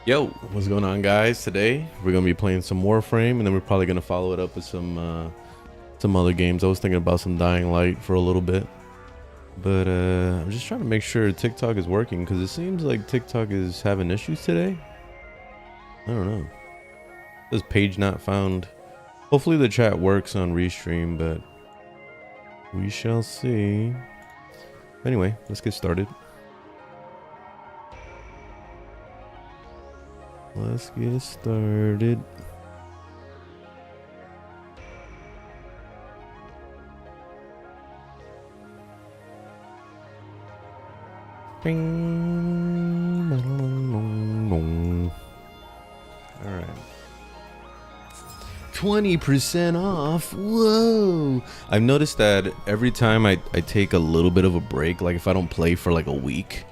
Yo, what's going on, guys? Today we're gonna be playing some Warframe, and then we're probably gonna follow it up with some other games. I was thinking about some Dying Light for a little bit, but I'm just trying to make sure TikTok is working because it seems like TikTok is having issues today. I don't know. This page not found. Hopefully the chat works on Restream, but we shall see. Anyway, let's get started. Let's get started. All right. 20% off. Whoa. I've noticed that every time I take a little bit of a break, like if I don't play for like a week,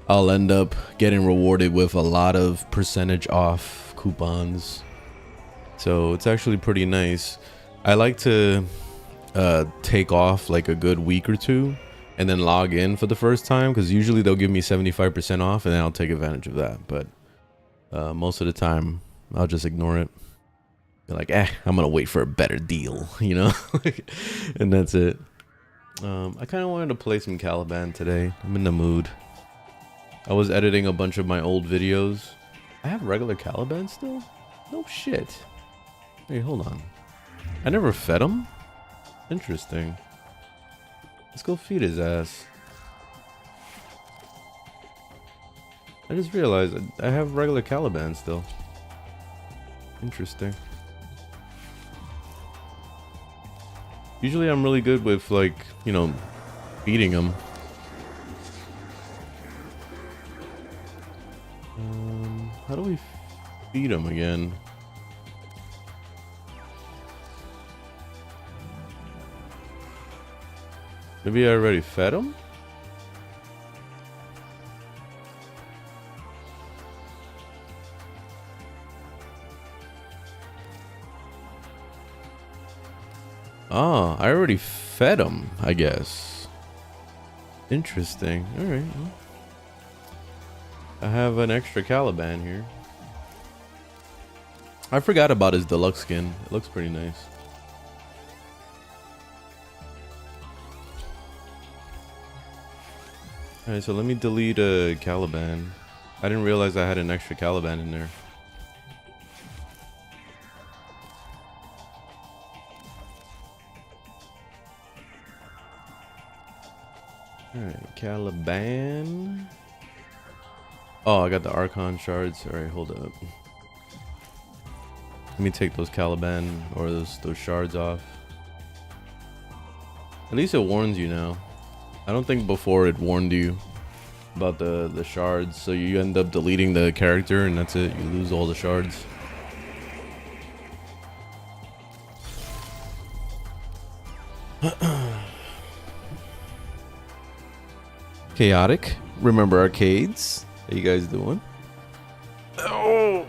I'll end up getting rewarded with a lot of percentage off coupons. So it's actually pretty nice. I like to take off like a good week or two and then log in for the first time, because usually they'll give me 75% off and then I'll take advantage of that. But most of the time I'll just ignore it. Be like, I'm gonna wait for a better deal, you know? And that's it. I kind of wanted to play some Caliban today. I'm in the mood. I was editing a bunch of my old videos. I have regular Caliban still? No shit. Hey, hold on. I never fed him? Interesting. Let's go feed his ass. I just realized I have regular Caliban still. Interesting. Usually I'm really good with, like, you know, feeding him. How do we feed him again? Maybe I already fed him? Oh, I already fed him, I guess. Interesting. All right. Well, I have an extra Caliban here. I forgot about his deluxe skin. It looks pretty nice. Alright, so let me delete a Caliban. I didn't realize I had an extra Caliban in there. Alright, Caliban. Oh, I got the Archon shards. Alright, hold up. Let me take those Caliban or those shards off. At least it warns you now. I don't think before it warned you about the shards, so you end up deleting the character and that's it. You lose all the shards. Chaotic. Remember arcades? How you guys doing? Oh,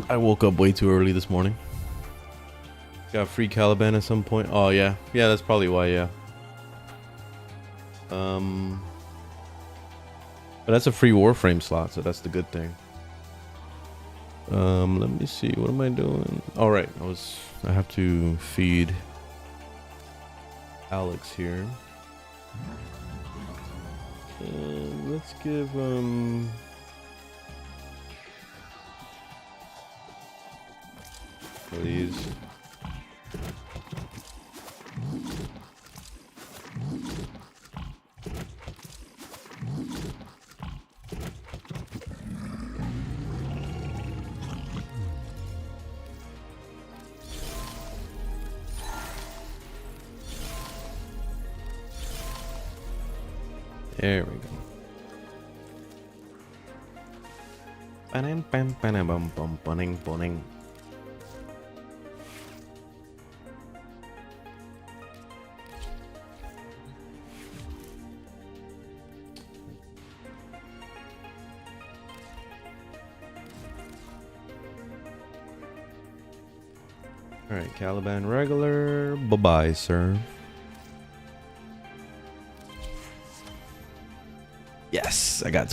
I woke up way too early this morning. Got free Caliban at some point. Oh yeah, that's probably why. Yeah. But that's a free Warframe slot, so that's the good thing. Let me see. What am I doing? All right, I have to feed Alex here. Let's give please. There we go. Alright, Caliban regular. Bye-bye, sir. Yes. credits. I got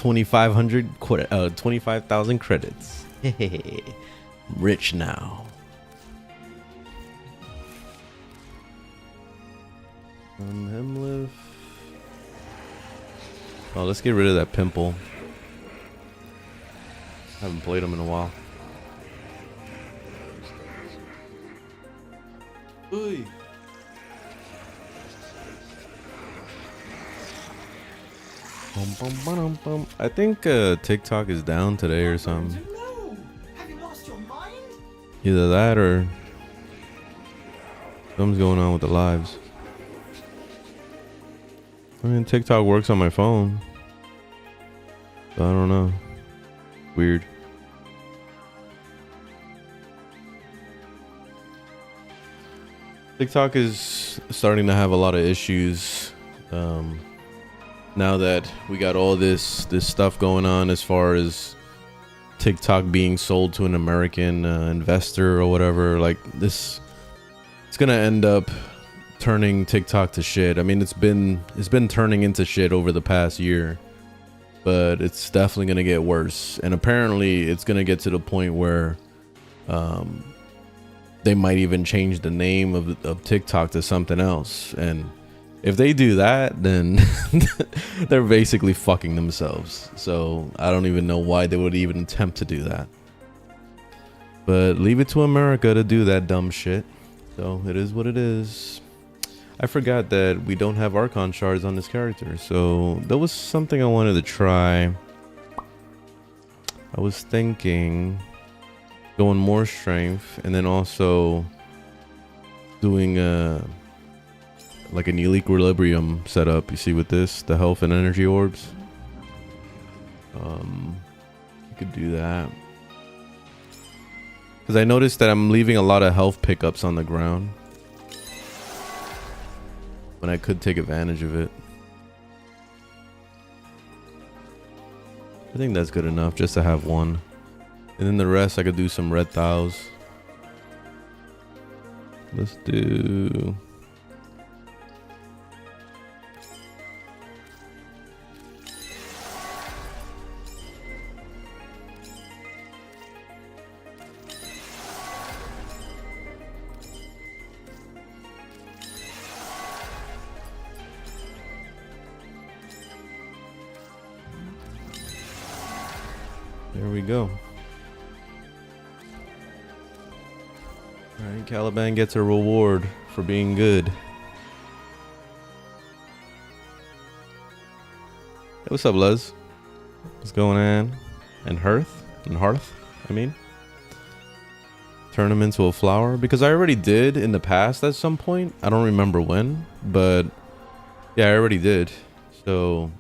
25,000 credits. Rich now. Hemliff. Oh, let's get rid of that pimple. I haven't played him in a while. Oy. Bum, bum, bum, bum. I think TikTok is down today or something. Have you lost your mind? Either that or something's going on with the lives. I mean, TikTok works on my phone, so I don't know. Weird. TikTok is starting to have a lot of issues now that we got all this stuff going on as far as TikTok being sold to an American investor or whatever. Like this, it's gonna end up turning TikTok to shit. I mean, it's been turning into shit over the past year, but it's definitely gonna get worse. And apparently, it's gonna get to the point where they might even change the name of TikTok to something else. And if they do that, then they're basically fucking themselves. So I don't even know why they would even attempt to do that. But leave it to America to do that dumb shit. So it is what it is. I forgot that we don't have Archon shards on this character. So that was something I wanted to try. I was thinking going more strength and then also doing like an equilibrium setup. You see with this, the health and energy orbs. You could do that. Because I noticed that I'm leaving a lot of health pickups on the ground when I could take advantage of it. I think that's good enough just to have one. And then the rest I could do some red thous. Let's do... There we go. Alright, Caliban gets a reward for being good. Hey, what's up, Les? What's going on? And Hearth? And Hearth, I mean. Turn him into a flower? Because I already did in the past at some point. I don't remember when, but yeah, I already did. So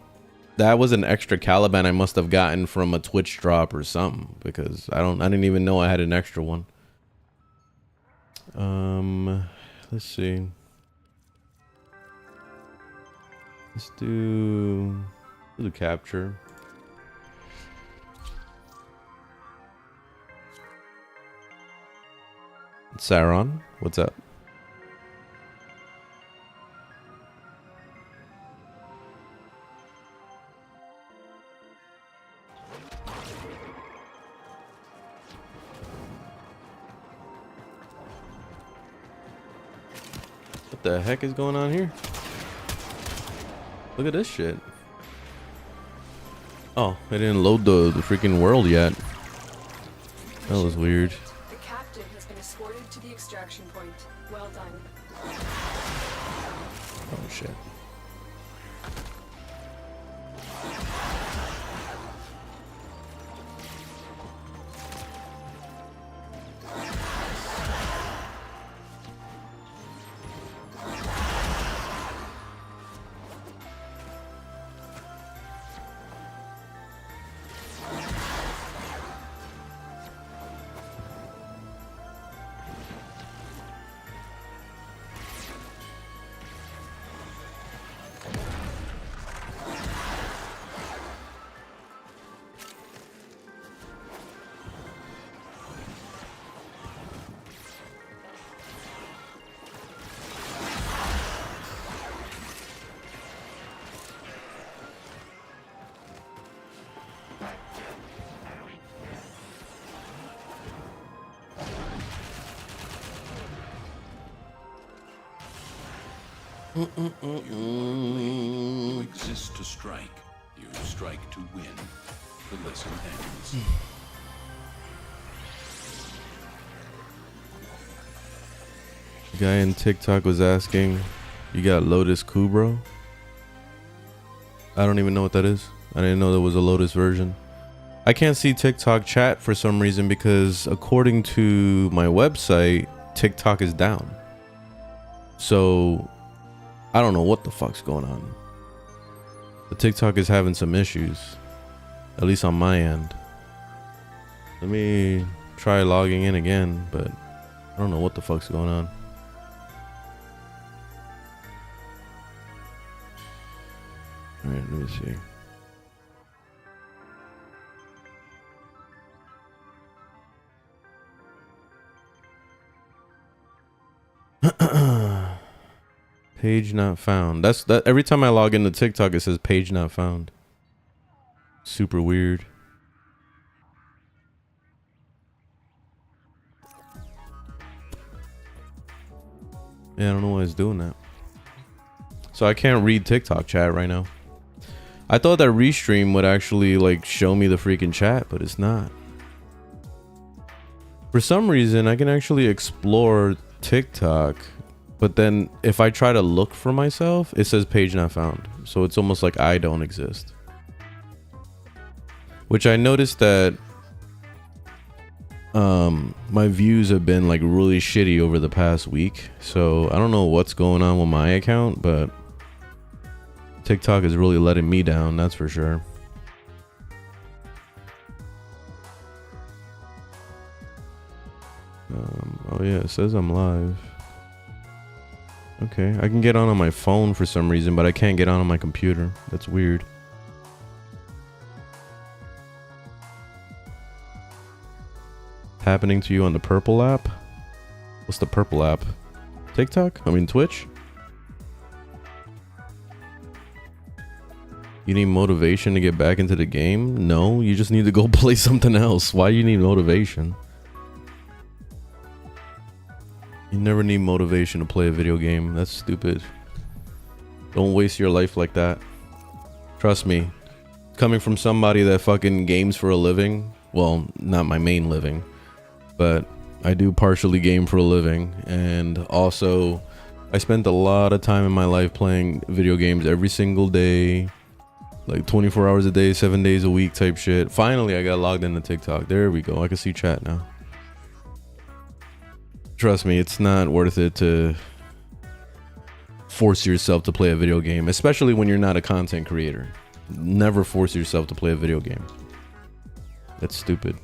that was an extra Caliban I must have gotten from a Twitch drop or something, because I didn't even know I had an extra one. Let's see. Let's do capture. Sauron, what's up? What the heck is going on here? Look at this shit. Oh, it didn't load the freaking world yet. That was weird. The captain has been escorted to the extraction point. Well done. Oh shit. You exist to strike. You strike to win. The lesson ends. The guy in TikTok was asking, you got Lotus Q, bro? I don't even know what that is. I didn't know there was a Lotus version. I can't see TikTok chat for some reason because according to my website, TikTok is down. So I don't know what the fuck's going on. The TikTok is having some issues, at least on my end. Let me try logging in again, but I don't know what the fuck's going on. All right, let me see. Page not found. That's that. Every time I log into TikTok, it says page not found. Super weird. Yeah, I don't know why it's doing that. So I can't read TikTok chat right now. I thought that Restream would actually like show me the freaking chat, but it's not. For some reason, I can actually explore TikTok, but then if I try to look for myself, it says page not found. So it's almost like I don't exist. Which I noticed that my views have been like really shitty over the past week. So I don't know what's going on with my account, but TikTok is really letting me down, that's for sure. Oh yeah, it says I'm live. Okay, I can get on my phone for some reason, but I can't get on my computer. That's weird. Happening to you on the purple app? What's the purple app? TikTok? I mean Twitch? You need motivation to get back into the game? No, you just need to go play something else. Why do you need motivation? You never need motivation to play a video game. That's stupid. Don't waste your life like that. Trust me. Coming from somebody that fucking games for a living. Well, not my main living, but I do partially game for a living. And also, I spent a lot of time in my life playing video games every single day. Like 24 hours a day, 7 days a week type shit. Finally, I got logged into TikTok. There we go. I can see chat now. Trust me, it's not worth it to force yourself to play a video game, especially when you're not a content creator. Never force yourself to play a video game. That's stupid.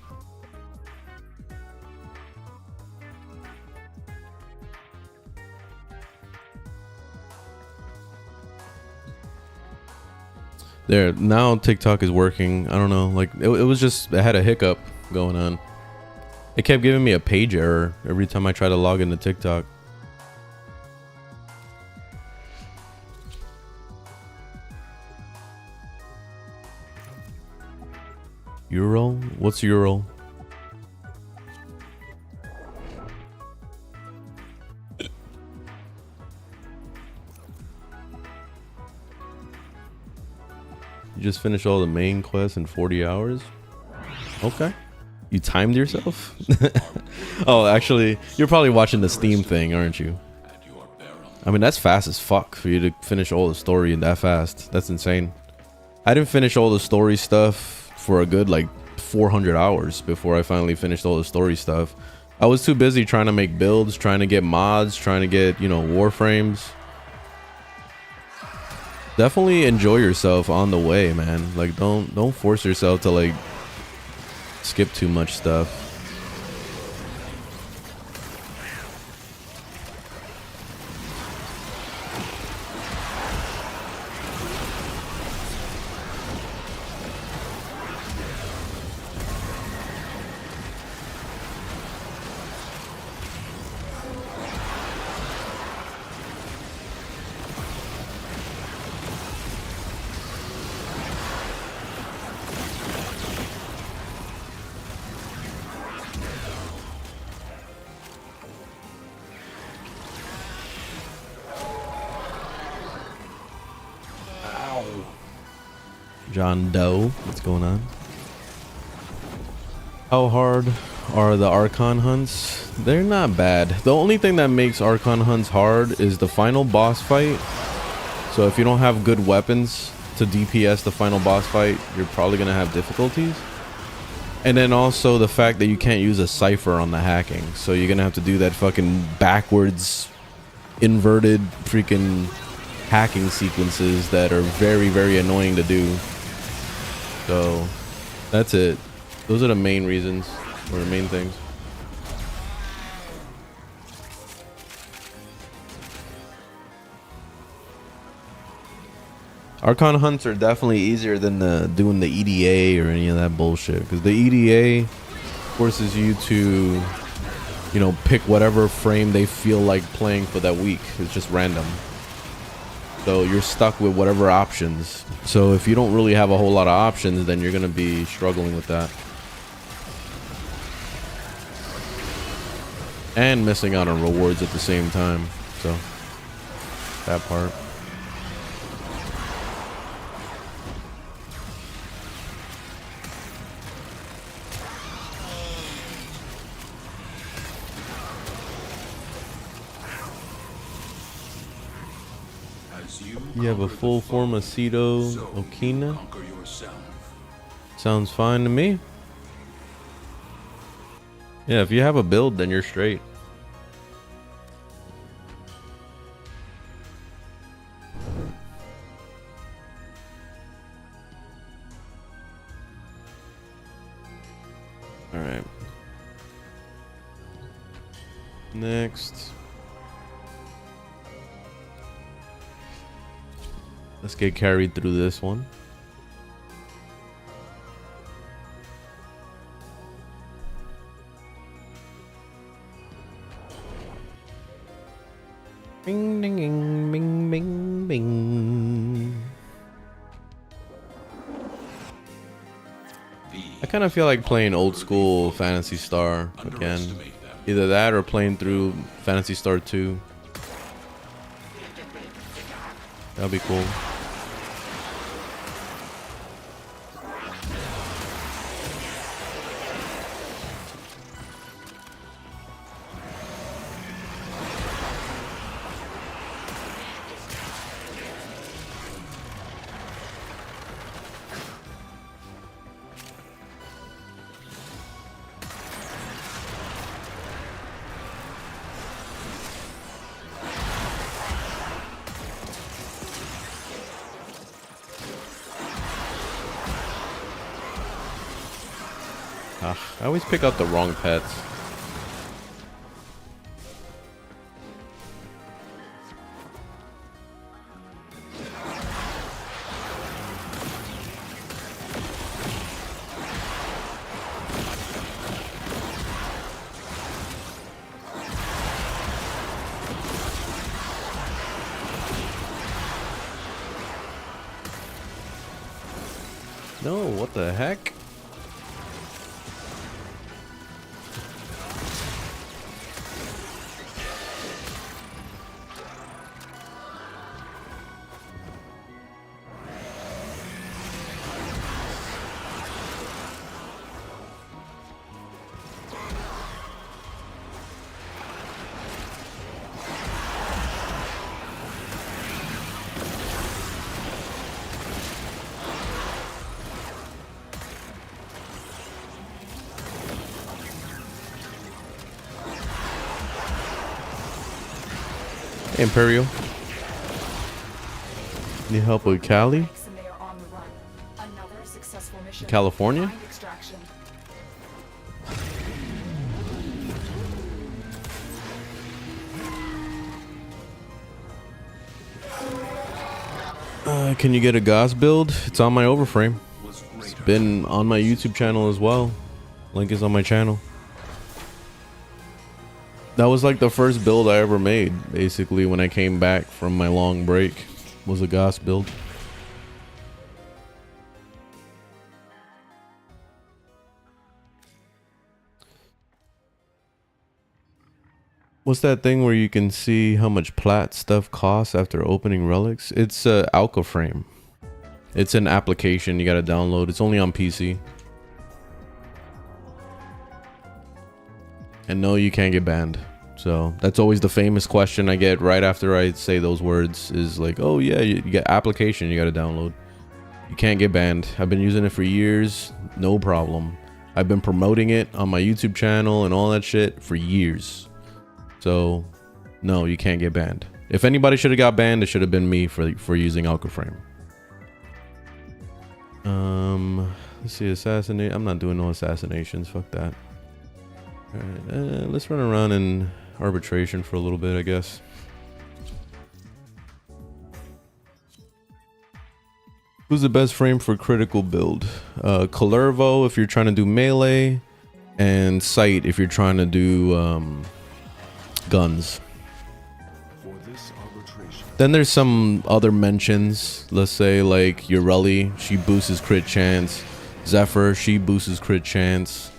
There, now TikTok is working. I don't know, like it was just, I had a hiccup going on. It kept giving me a page error every time I try to log into TikTok. Euro? What's Euro? You just finished all the main quests in 40 hours? Okay. You timed yourself? Oh, actually, you're probably watching the Steam thing, aren't you? I mean, that's fast as fuck for you to finish all the story in that fast. That's insane. I didn't finish all the story stuff for a good like 400 hours before I finally finished all the story stuff. I was too busy trying to make builds, trying to get mods, trying to get, you know, Warframes. Definitely enjoy yourself on the way, man. Like don't force yourself to like skip too much stuff. John Doe, what's going on? How hard are the Archon hunts? They're not bad. The only thing that makes Archon hunts hard is the final boss fight. So if you don't have good weapons to DPS the final boss fight, you're probably gonna have difficulties. And then also the fact that you can't use a cipher on the hacking. So you're gonna have to do that fucking backwards, inverted freaking hacking sequences that are very, very annoying to do. So that's it. Those are the main reasons, or the main things. Archon hunts are definitely easier than doing the EDA or any of that bullshit, because the EDA forces you to, you know, pick whatever frame they feel like playing for that week. It's just random. So you're stuck with whatever options. So if you don't really have a whole lot of options, then you're gonna be struggling with that. And missing out on rewards at the same time. So that part. You have a full form of Cedo Okina. Sounds fine to me. Yeah, if you have a build, then you're straight. All right. Next. Let's get carried through this one. Bing, ding, ding, bing, bing, bing. I kind of feel like playing old school Phantasy Star again. Either that or playing through Phantasy Star 2. That'll be cool. I always pick out the wrong pets. No, what the heck? Hey, Imperial. Need help with Cali? California? Can you get a Gauss build? It's on my overframe. It's been on my YouTube channel as well. Link is on my channel. That was like the first build I ever made, basically, when I came back from my long break, was a Gauss build. What's that thing where you can see how much plat stuff costs after opening relics? It's Alka frame. It's an application you gotta download. It's only on PC. And no, you can't get banned. So that's always the famous question I get right after I say those words is like, oh yeah, you get application you gotta download. You can't get banned. I've been using it for years, no problem. I've been promoting it on my YouTube channel and all that shit for years. So no, you can't get banned. If anybody should have got banned, it should have been me for using Warframe. Let's see, assassinate. I'm not doing no assassinations. Fuck that. All right, let's run around in arbitration for a little bit, I guess. Who's the best frame for critical build? Calervo if you're trying to do melee, and Sight if you're trying to do guns. Then there's some other mentions. Let's say like Urelli, she boosts his crit chance. Zephyr, she boosts his crit chance.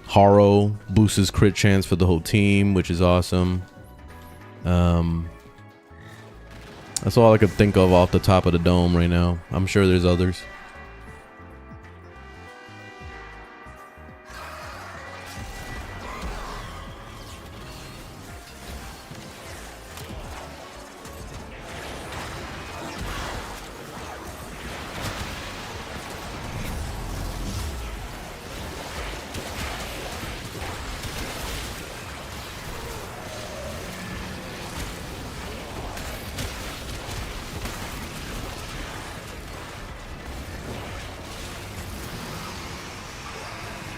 Haro boosts his crit chance for the whole team, which is awesome. That's all I could think of off the top of the dome right now. I'm sure there's others.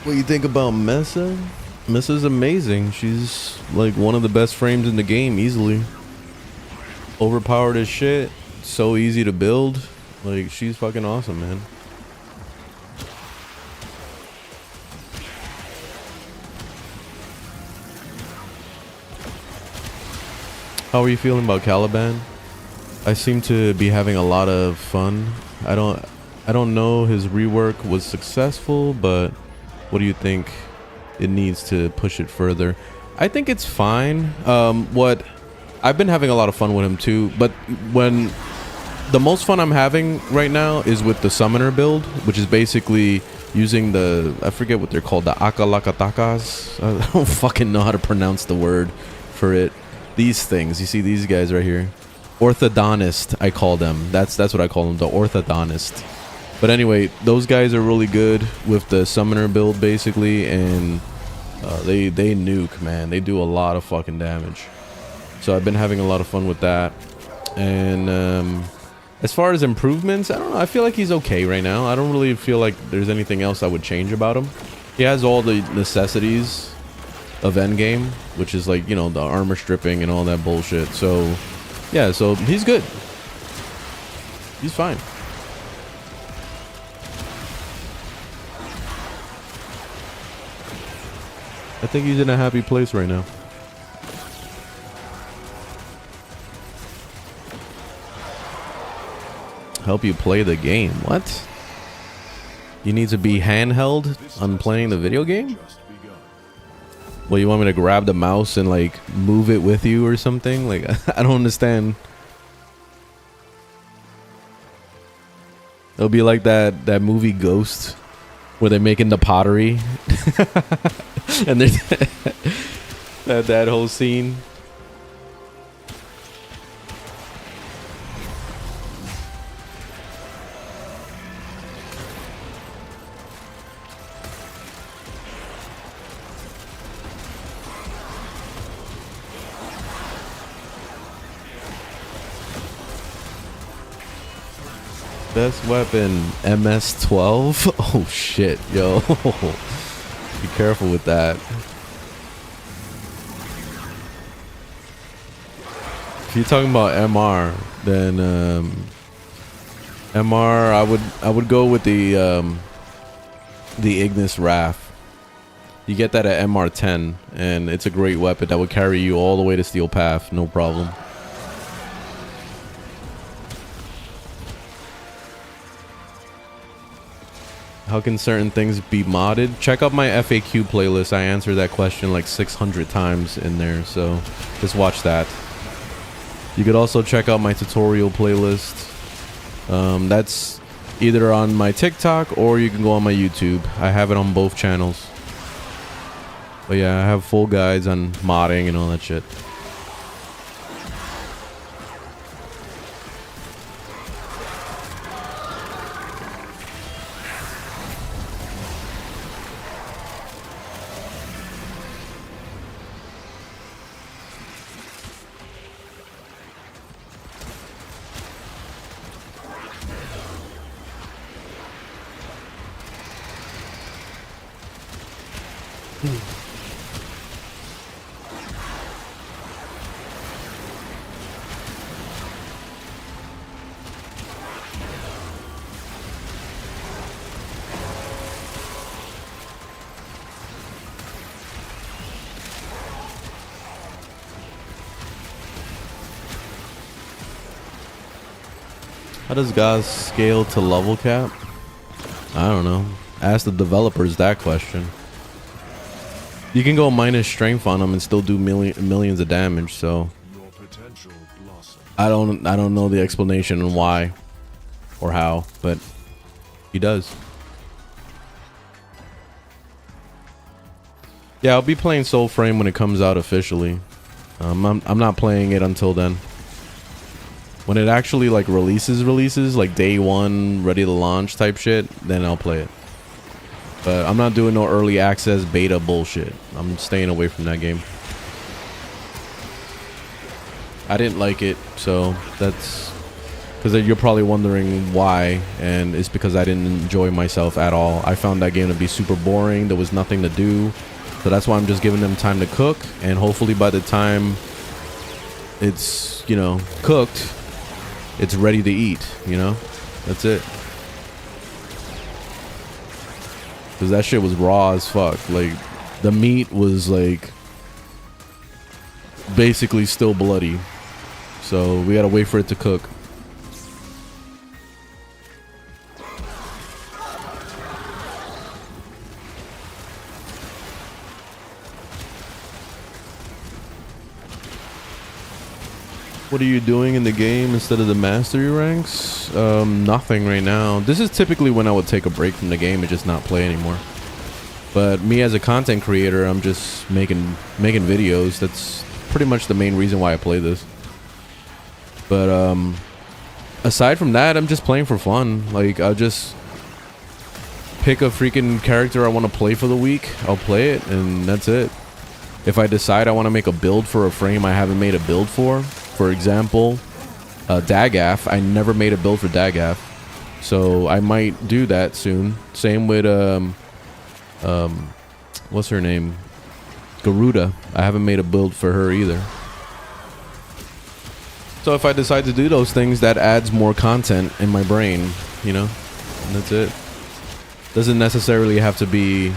What do you think about Mesa? Mesa's amazing. She's like one of the best frames in the game, easily. Overpowered as shit. So easy to build. Like, she's fucking awesome, man. How are you feeling about Caliban? I seem to be having a lot of fun. I don't know his rework was successful, but what do you think it needs to push it further? I think it's fine. What I've been having a lot of fun with him too, but when the most fun I'm having right now is with the summoner build, which is basically using the, I forget what they're called, the akalakatakas. I don't fucking know how to pronounce the word for it. These things, you see these guys right here, orthodontist, I call them. That's what I call them, the orthodontist. But anyway, those guys are really good with the summoner build basically, and they nuke, man. They do a lot of fucking damage. So I've been having a lot of fun with that. And as far as improvements, I don't know. I feel like he's okay right now. I don't really feel like there's anything else I would change about him. He has all the necessities of endgame, which is like, you know, the armor stripping and all that bullshit. So yeah, so he's good. He's fine. I think he's in a happy place right now. Help you play the game. What? You need to be handheld on playing the video game? Well, you want me to grab the mouse and like move it with you or something? Like, I don't understand. It'll be like that movie Ghost where they're making the pottery. And there's that whole scene. Best weapon, MS-12. Oh shit, yo. Be careful with that. If you're talking about MR, then MR, I would go with the Ignis Wrath. You get that at MR10, and it's a great weapon that would carry you all the way to Steel Path, no problem. How can certain things be modded? Check out my FAQ playlist. I answered that question like 600 times in there, so just watch that. You could also check out my tutorial playlist. That's either on my TikTok or you can go on my YouTube. I have it on both channels. But yeah, I have full guides on modding and all that shit. How does gas scale to level cap? I don't know. Ask the developers that question. You can go minus strength on them and still do millions of damage, so I don't know the explanation and why or how, but he does. Yeah, I'll be playing Soulframe when it comes out officially. I'm not playing it until then. When it actually like releases like day one, ready to launch type shit, then I'll play it. But I'm not doing no early access beta bullshit. I'm staying away from that game. I didn't like it, so that's because you're probably wondering why, and it's because I didn't enjoy myself at all. I found that game to be super boring. There was nothing to do, so that's why I'm just giving them time to cook, and hopefully by the time it's, you know, cooked, it's ready to eat, you know? That's it. Because that shit was raw as fuck. Like, the meat was, like, basically still bloody. So, we gotta wait for it to cook. What are you doing in the game instead of the mastery ranks? Nothing right now. This is typically when I would take a break from the game and just not play anymore. But me as a content creator, I'm just making videos. That's pretty much the main reason why I play this. But aside from that, I'm just playing for fun. Like, I'll just pick a freaking character I want to play for the week. I'll play it, and that's it. If I decide I want to make a build for a frame I haven't made a build for example, Dagaf, I never made a build for Dagaf, so I might do that soon. Same with what's her name, Garuda. I haven't made a build for her either. So if I decide to do those things, that adds more content in my brain, you know, and that's it. Doesn't necessarily have to be,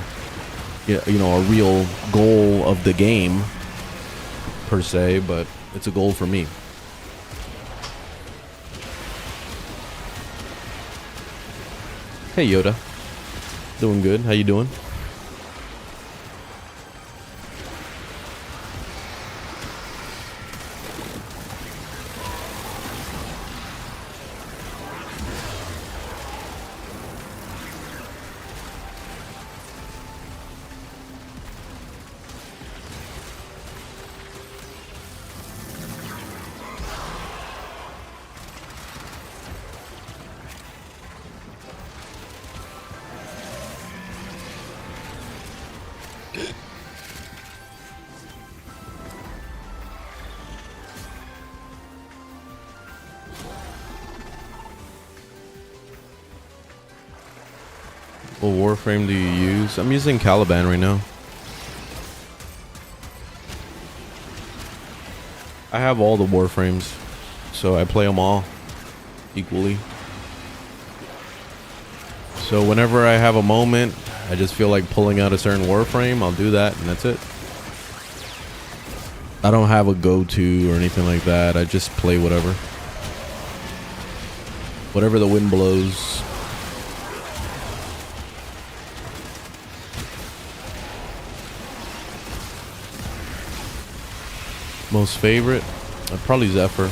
you know, a real goal of the game per se, but it's a goal for me. Hey Yoda. Doing good. How you doing? What Warframe do you use? I'm using Caliban right now. I have all the Warframes, so I play them all equally. So whenever I have a moment, I just feel like pulling out a certain Warframe, I'll do that, and that's it. I don't have a go-to or anything like that. I just play whatever. Whatever the wind blows. Most favorite? Probably Zephyr.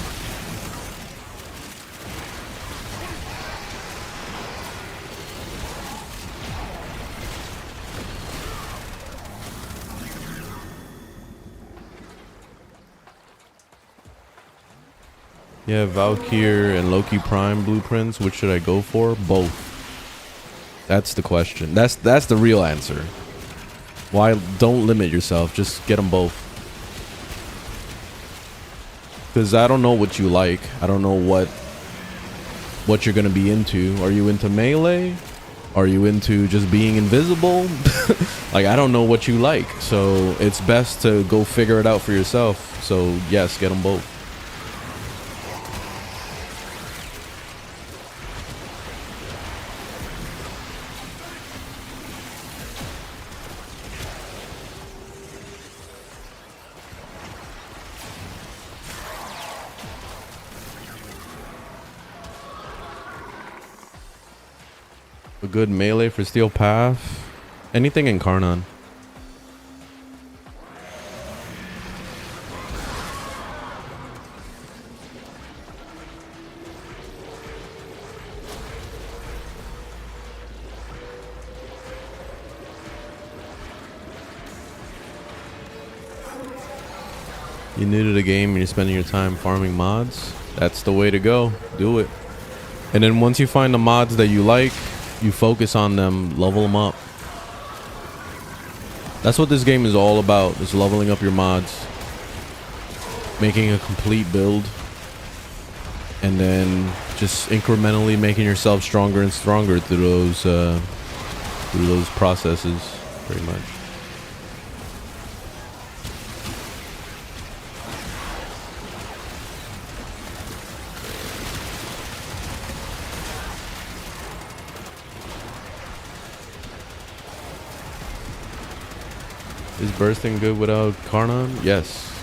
Yeah, Valkyr and Loki Prime blueprints. Which should I go for? Both. That's the question. That's the real answer. Why don't limit yourself? Just get them both. Because I don't know what you like. I don't know what you're gonna be into. Are you into melee? Are you into just being invisible? Like, I don't know what you like. So it's best to go figure it out for yourself. So yes, get them both. A good melee for Steel Path. Anything in Karnan. You're new to the game and you're spending your time farming mods. That's the way to go. Do it. And then once you find the mods that you like, you focus on them, level them up. That's what this game is all about, is leveling up your mods. Making a complete build. And then just incrementally making yourself stronger and stronger through those processes, pretty much. Is bursting good without Karnan? Yes.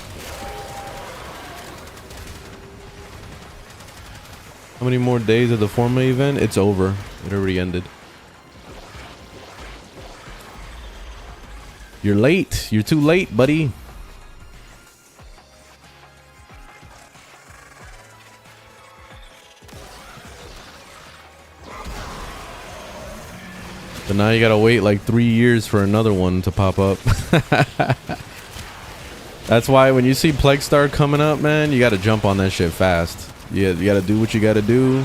How many more days of the Forma event? It's over. It already ended. You're late. You're too late, buddy. So now you gotta wait like 3 years for another one to pop up. That's why when you see Plague Star coming up, man, you gotta jump on that shit fast. Yeah, you gotta do what you gotta do.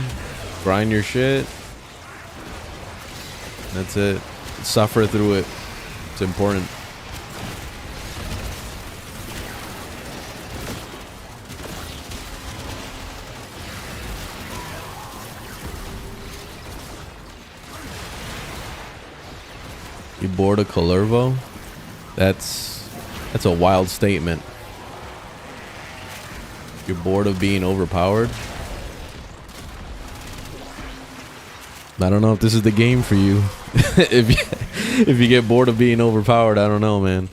Grind your shit. That's it. Suffer through it. It's important. You bored of Calervo? That's a wild statement. You're bored of being overpowered? I don't know if this is the game for you. if you get bored of being overpowered, I don't know, man.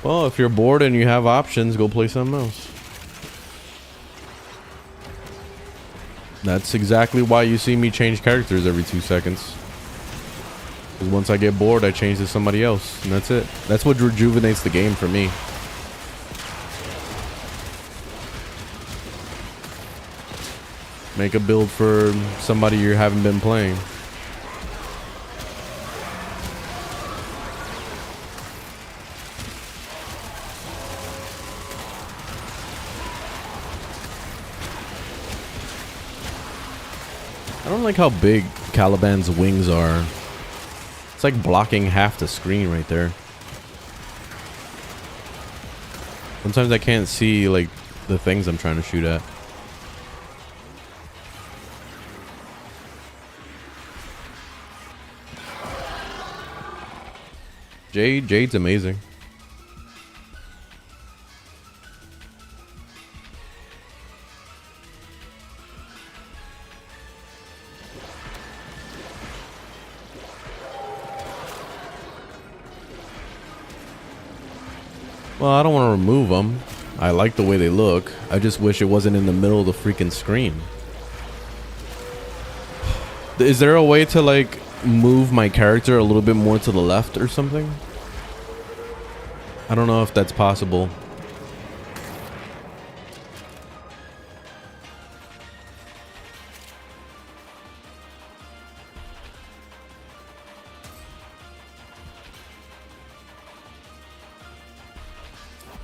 Well, if you're bored and you have options, go play something else. That's exactly why you see me change characters every 2 seconds. Because once I get bored, I change to somebody else, and that's it. That's what rejuvenates the game for me. Make a build for somebody you haven't been playing. I don't like how big Caliban's wings are. It's like blocking half the screen right there. Sometimes I can't see like the things I'm trying to shoot at. Jade's amazing. Well, I don't want to remove them. I like the way they look. I just wish it wasn't in the middle of the freaking screen. Is there a way to like move my character a little bit more to the left or something? I don't know if that's possible.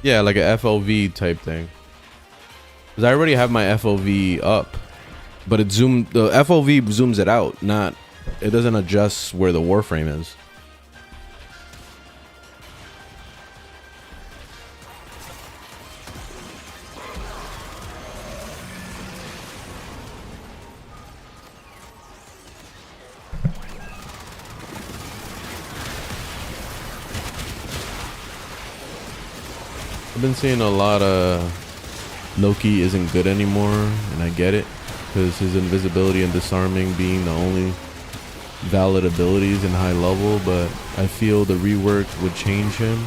Yeah, like a FOV type thing. Because I already have my FOV up, but the FOV zooms it out, not, it doesn't adjust where the Warframe is. I've been seeing a lot of Loki isn't good anymore, and I get it, because his invisibility and disarming being the only valid abilities in high level, but I feel the rework would change him,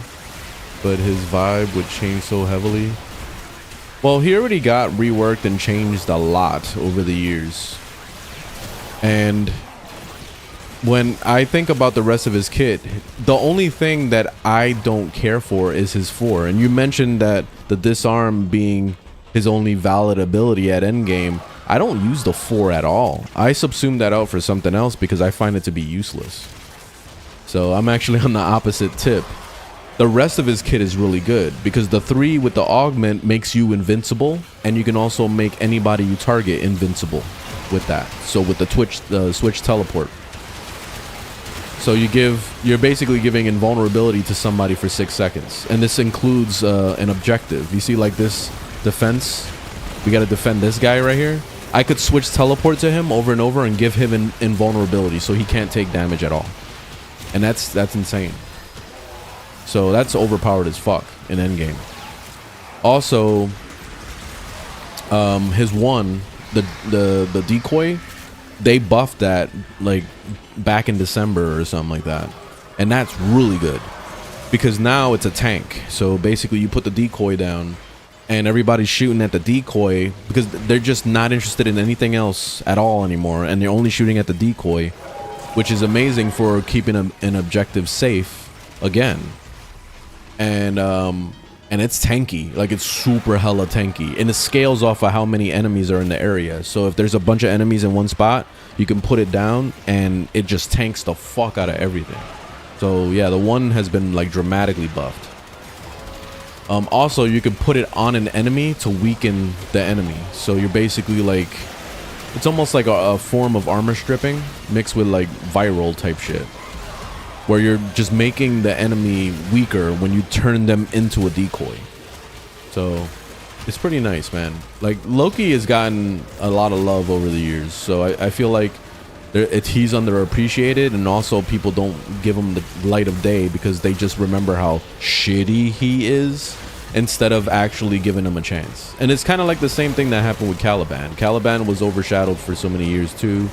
but his vibe would change so heavily. Well, he already got reworked and changed a lot over the years, and when I think about the rest of his kit, the only thing that I don't care for is his 4. And you mentioned that the disarm being his only valid ability at endgame. I don't use the 4 at all. I subsume that out for something else because I find it to be useless. So I'm actually on the opposite tip. The rest of his kit is really good because the 3 with the augment makes you invincible, and you can also make anybody you target invincible with that. So with the switch teleport. So you're basically giving invulnerability to somebody for 6 seconds. And this includes an objective. You see like this defense? We got to defend this guy right here. I could switch teleport to him over and over and give him an invulnerability so he can't take damage at all. And that's insane. So that's overpowered as fuck in endgame. Also, his 1, the decoy, they buffed that like back in December or something like that, and that's really good because now it's a tank. So basically you put the decoy down and everybody's shooting at the decoy because they're just not interested in anything else at all anymore, and they're only shooting at the decoy, which is amazing for keeping an objective safe again. And it's tanky, like it's super hella tanky, and it scales off of how many enemies are in the area. So if there's a bunch of enemies in one spot, you can put it down and it just tanks the fuck out of everything. So yeah, the 1 has been like dramatically buffed. Also, you can put it on an enemy to weaken the enemy. So you're basically like, it's almost like a form of armor stripping mixed with like viral type shit, where you're just making the enemy weaker when you turn them into a decoy. So it's pretty nice, man. Like Loki has gotten a lot of love over the years, so I feel like he's underappreciated, and also people don't give him the light of day because they just remember how shitty he is instead of actually giving him a chance. And it's kind of like the same thing that happened with Caliban. Caliban was overshadowed for so many years too,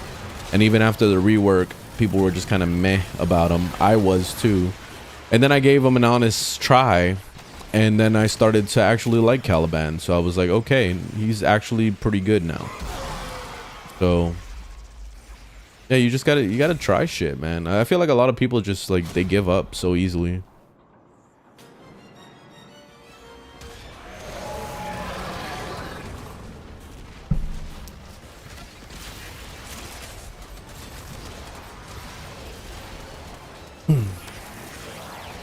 and even after the rework, people were just kind of meh about him. I was too. And then I gave him an honest try, and then I started to actually like Caliban. So I was like, okay, he's actually pretty good now. So yeah, you gotta try shit, man. I feel like a lot of people just like, they give up so easily.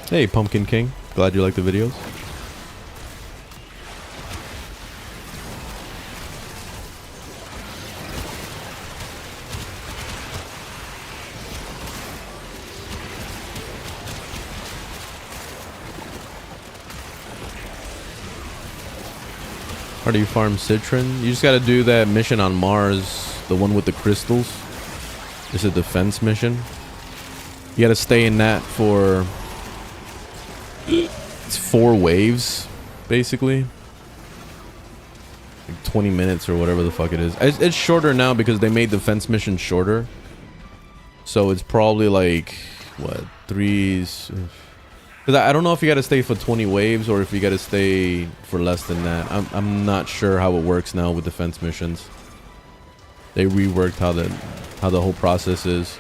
Hey, Pumpkin King. Glad you like the videos. How do you farm Citron? You just gotta do that mission on Mars, the one with the crystals. It's a defense mission. You gotta stay in that for... it's 4 waves, basically. Like 20 minutes or whatever the fuck it is. It's shorter now because they made defense missions shorter. So it's probably like, what, 3... Because I don't know if you got to stay for 20 waves or if you got to stay for less than that. I'm not sure how it works now with defense missions. They reworked how the whole process is.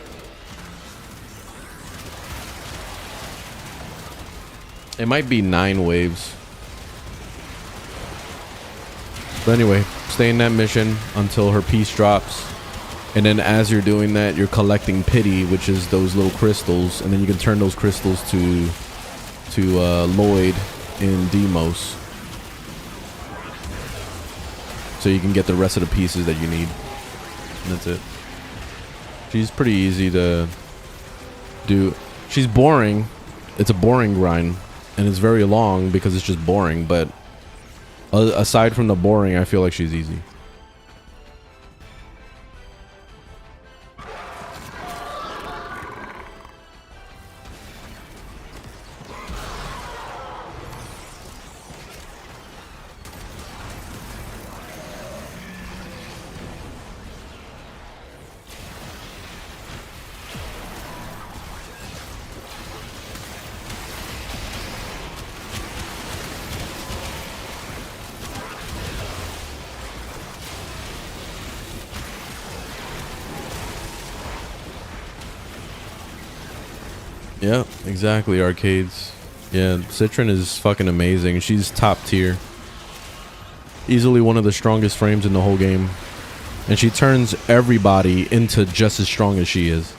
It might be 9 waves. But anyway, stay in that mission until her piece drops. And then as you're doing that, you're collecting pity, which is those little crystals. And then you can turn those crystals to Lloyd in Demos. So you can get the rest of the pieces that you need. And that's it. She's pretty easy to do. She's boring. It's a boring grind. And it's very long because it's just boring. But aside from the boring, I feel like she's easy. Yeah, exactly, arcades. Yeah, Citron is fucking amazing. She's top tier. Easily one of the strongest frames in the whole game. And she turns everybody into just as strong as she is.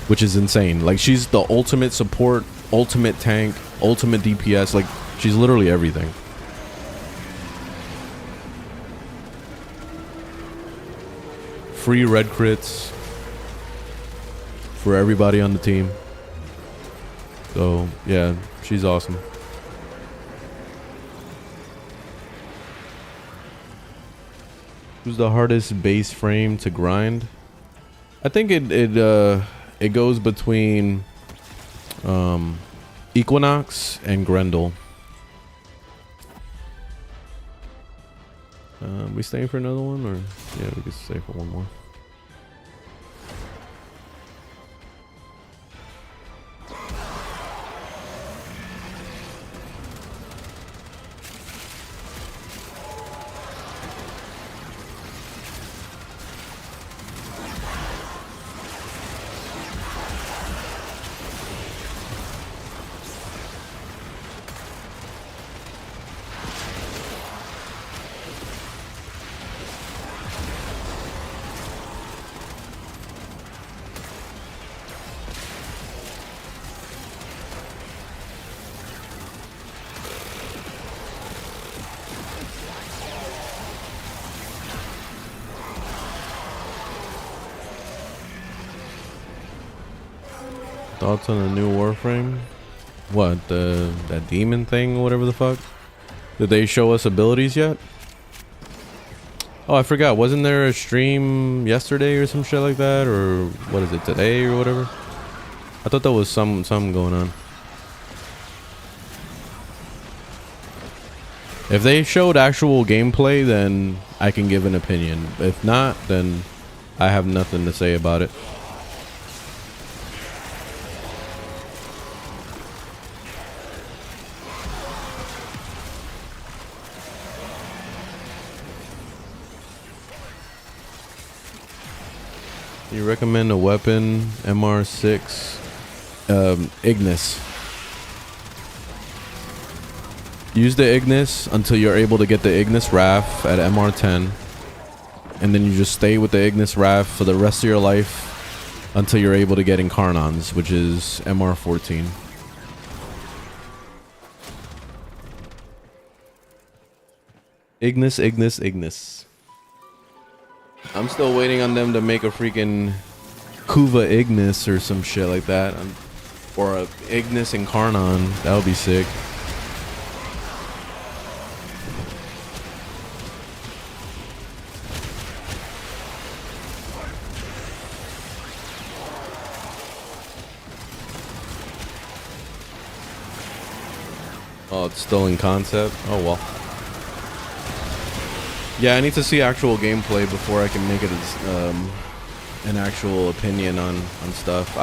Which is insane. Like, she's the ultimate support, ultimate tank, ultimate DPS. Like, she's literally everything. Free red crits for everybody on the team. So, yeah, she's awesome. Who's the hardest base frame to grind? I think it goes between Equinox and Grendel. We staying for another one, or yeah, we could stay for one more. Thoughts on the new Warframe? What, that demon thing, whatever the fuck? Did they show us abilities yet? Oh, I forgot. Wasn't there a stream yesterday or some shit like that? Or what is it, today or whatever? I thought there was something going on. If they showed actual gameplay, then I can give an opinion. If not, then I have nothing to say about it. You recommend a weapon, MR6, Ignis. Use the Ignis until you're able to get the Ignis RAF at MR10. And then you just stay with the Ignis RAF for the rest of your life until you're able to get Incarnons, which is MR14. Ignis, Ignis, Ignis. I'm still waiting on them to make a freaking Kuva Ignis or some shit like that. Or a Ignis Incarnon. That would be sick. Oh, it's still in concept? Oh, well. Yeah, I need to see actual gameplay before I can make it an actual opinion on stuff.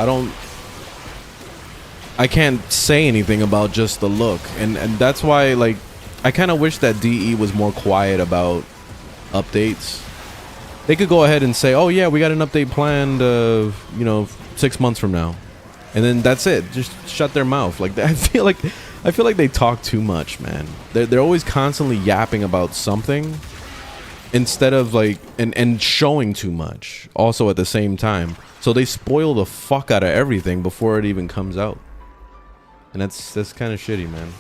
I can't say anything about just the look, and that's why, like, I kind of wish that DE was more quiet about updates. They could go ahead and say, oh yeah, we got an update planned, you know, 6 months from now, and then that's it. Just shut their mouth. Like, I feel like they talk too much, man. They're always constantly yapping about something instead of like and showing too much also at the same time. So they spoil the fuck out of everything before it even comes out. And that's kind of shitty, man.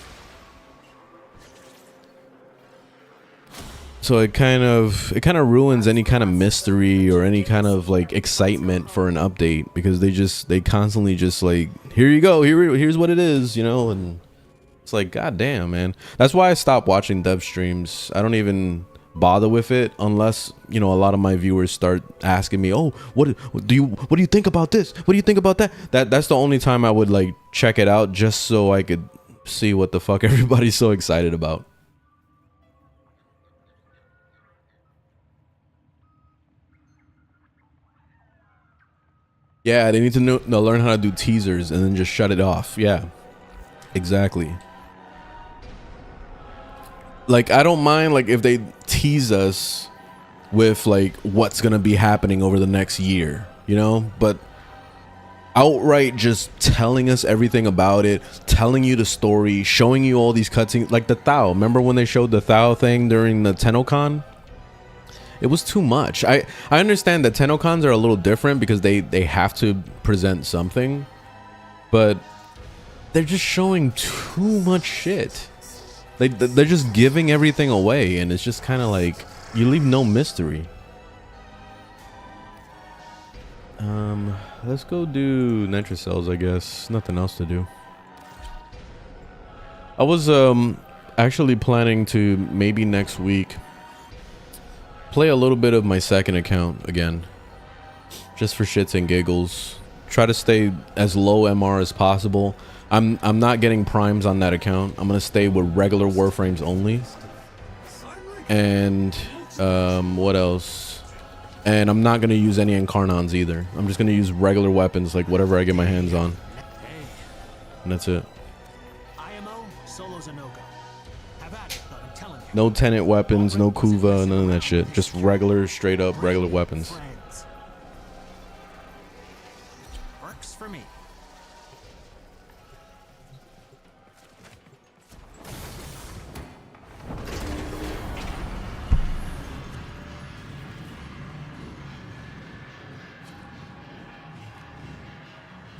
So it kind of ruins any kind of mystery or any kind of like excitement for an update, because they constantly just like, here you go, here's what it is, you know. And it's like, god damn, man. That's why I stopped watching dev streams. I don't even bother with it unless, you know, a lot of my viewers start asking me, oh, what do you think about this, what do you think about that. That's the only time I would like check it out, just so I could see what the fuck everybody's so excited about. Yeah, they need to learn how to do teasers and then just shut it off. Yeah, exactly. Like, I don't mind like if they tease us with like what's gonna be happening over the next year, you know, but outright just telling us everything about it, telling you the story, showing you all these cutscenes, like the Thao. Remember when they showed the Thao thing during the TennoCon? It was too much. I understand that TennoCons are a little different because they have to present something, but they're just showing too much shit. They're just giving everything away, and it's just kind of like you leave no mystery. Let's go do nitrous cells, I guess. Nothing else to do. I was actually planning to maybe next week play a little bit of my second account again, just for shits and giggles. Try to stay as low MR as possible. I'm not getting primes on that account. I'm gonna stay with regular Warframes only. And what else? And I'm not gonna use any Incarnons either. I'm just gonna use regular weapons, like whatever I get my hands on. And that's it. No tenant weapons, no Kuva, none of that shit. Just regular, straight up regular weapons. Works for me.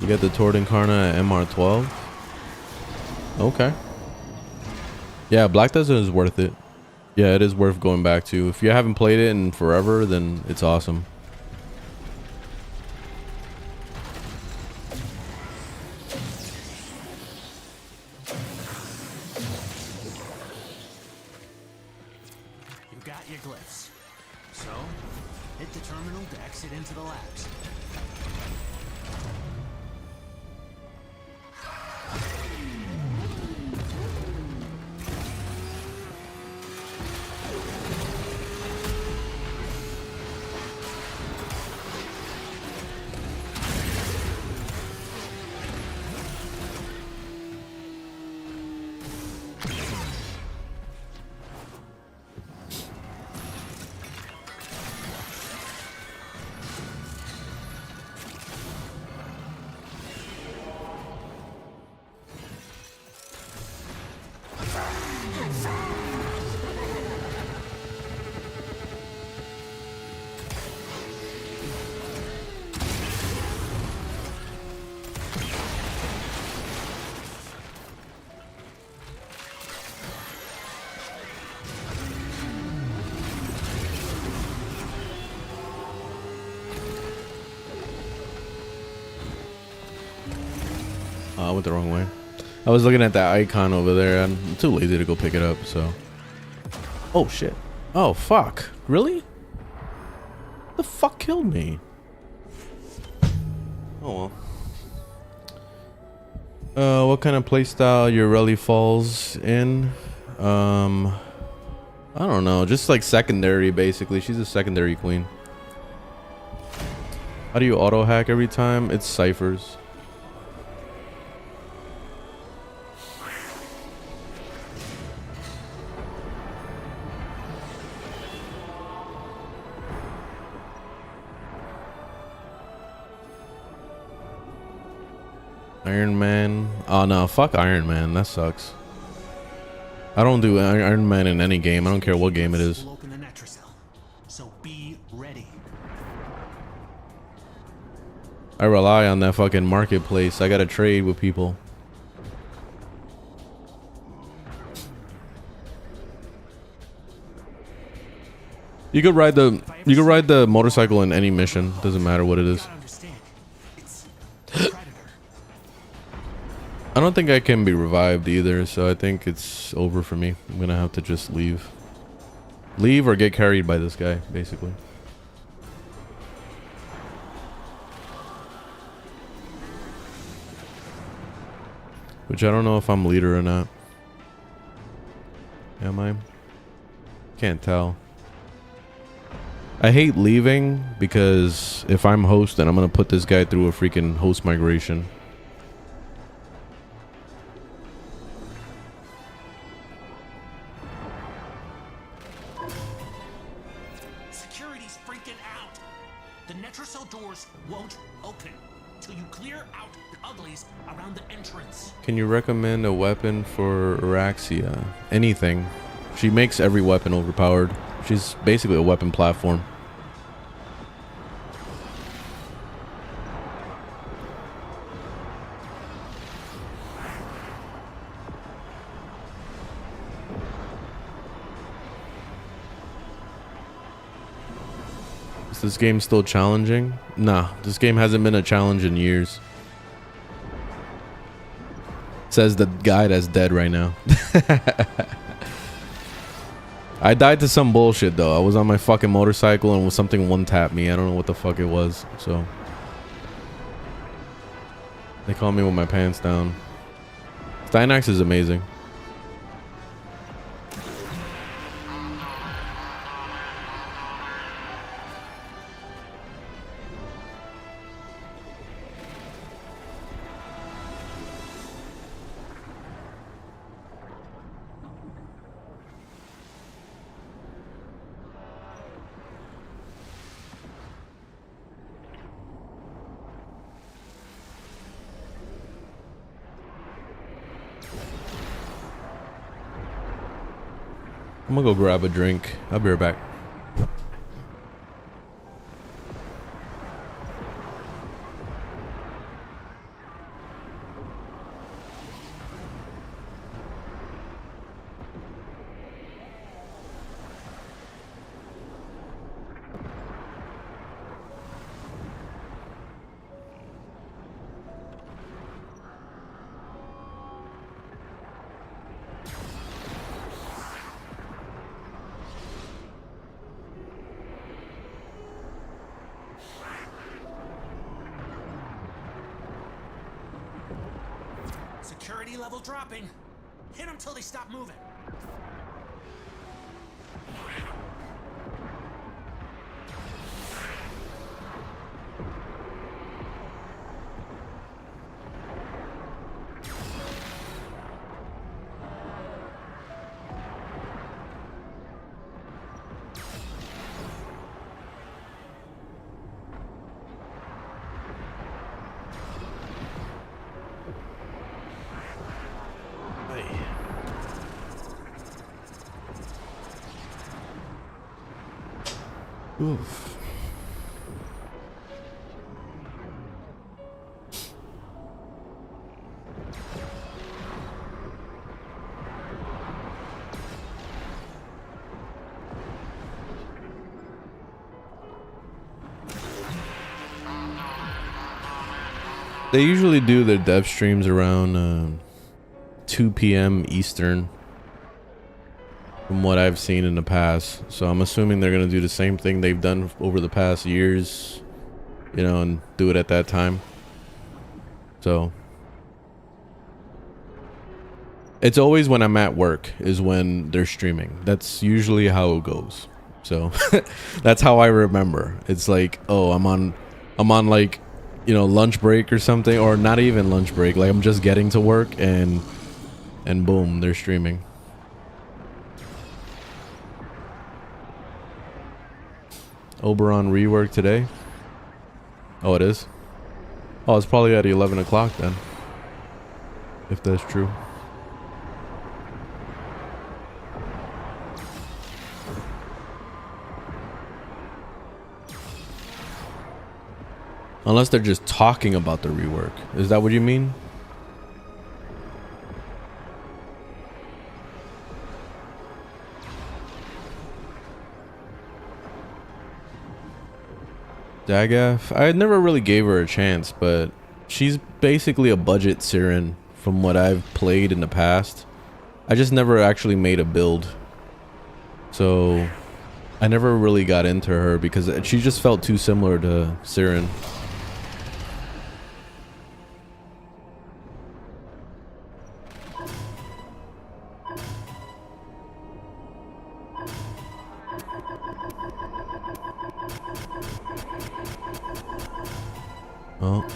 You got the Tord Incarna at MR12? Okay. Yeah, Black Desert is worth it. Yeah, it is worth going back to. If you haven't played it in forever, then it's awesome. You got your glyphs. So, hit the terminal to exit into the labs. I went the wrong way. I was looking at that icon over there. I'm too lazy to go pick it up, so. Oh shit. Oh fuck. Really? The fuck killed me? Oh well. What kind of playstyle your Rally falls in? I don't know. Just like secondary, basically. She's a secondary queen. How do you auto hack every time? It's ciphers. Iron Man. Oh no, fuck Iron Man. That sucks. I don't do Iron Man in any game. I don't care what game it is. We'll open the Netracell, so be ready. I rely on that fucking marketplace. I gotta trade with people. You could ride the motorcycle in any mission. Doesn't matter what it is. I don't think I can be revived either, so I think it's over for me. I'm gonna have to just leave. Leave or get carried by this guy, basically. Which I don't know if I'm leader or not. Am I? Can't tell. I hate leaving because if I'm host, then I'm gonna put this guy through a freaking host migration. Security's freaking out. The Netracell doors won't open till you clear out the uglies around the entrance. Can you recommend a weapon for Araxia? Anything. She makes every weapon overpowered. She's basically a weapon platform. Is this game still challenging? Nah, this game hasn't been a challenge in years. Says the guy that's dead right now. I died to some bullshit though. I was on my fucking motorcycle and something one-tapped me. I don't know what the fuck it was. So they called me with my pants down. Stynax is amazing. I'm gonna go grab a drink. I'll be right back. Security level dropping. Hit them till they stop moving. Oof. They usually do their dev streams around 2 p.m. Eastern. From what I've seen in the past, so I'm assuming they're gonna do the same thing they've done over the past years, you know, and do it at that time. So it's always when I'm at work is when they're streaming. That's usually how it goes. So that's how I remember. It's like, oh, I'm on like, you know, lunch break or something, or not even lunch break. Like I'm just getting to work and boom, they're streaming. Oberon rework today. Oh, it is. Oh, it's probably at 11 o'clock then. if that's true. Unless they're just talking about the rework. Is that what you mean? Dagaf? I never really gave her a chance, but she's basically a budget Siren from what I've played in the past. I just never actually made a build. So I never really got into her because she just felt too similar to Siren. Oh,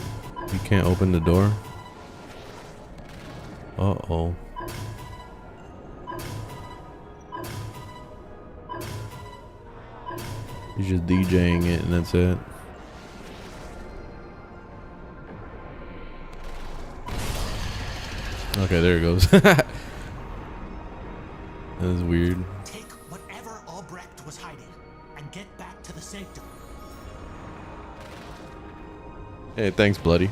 you can't open the door. Uh-oh. He's just DJing it and that's it. Okay, there it goes. That was weird. Take whatever Albrecht was hiding and get back to the sanctum. Hey, thanks, Bloody.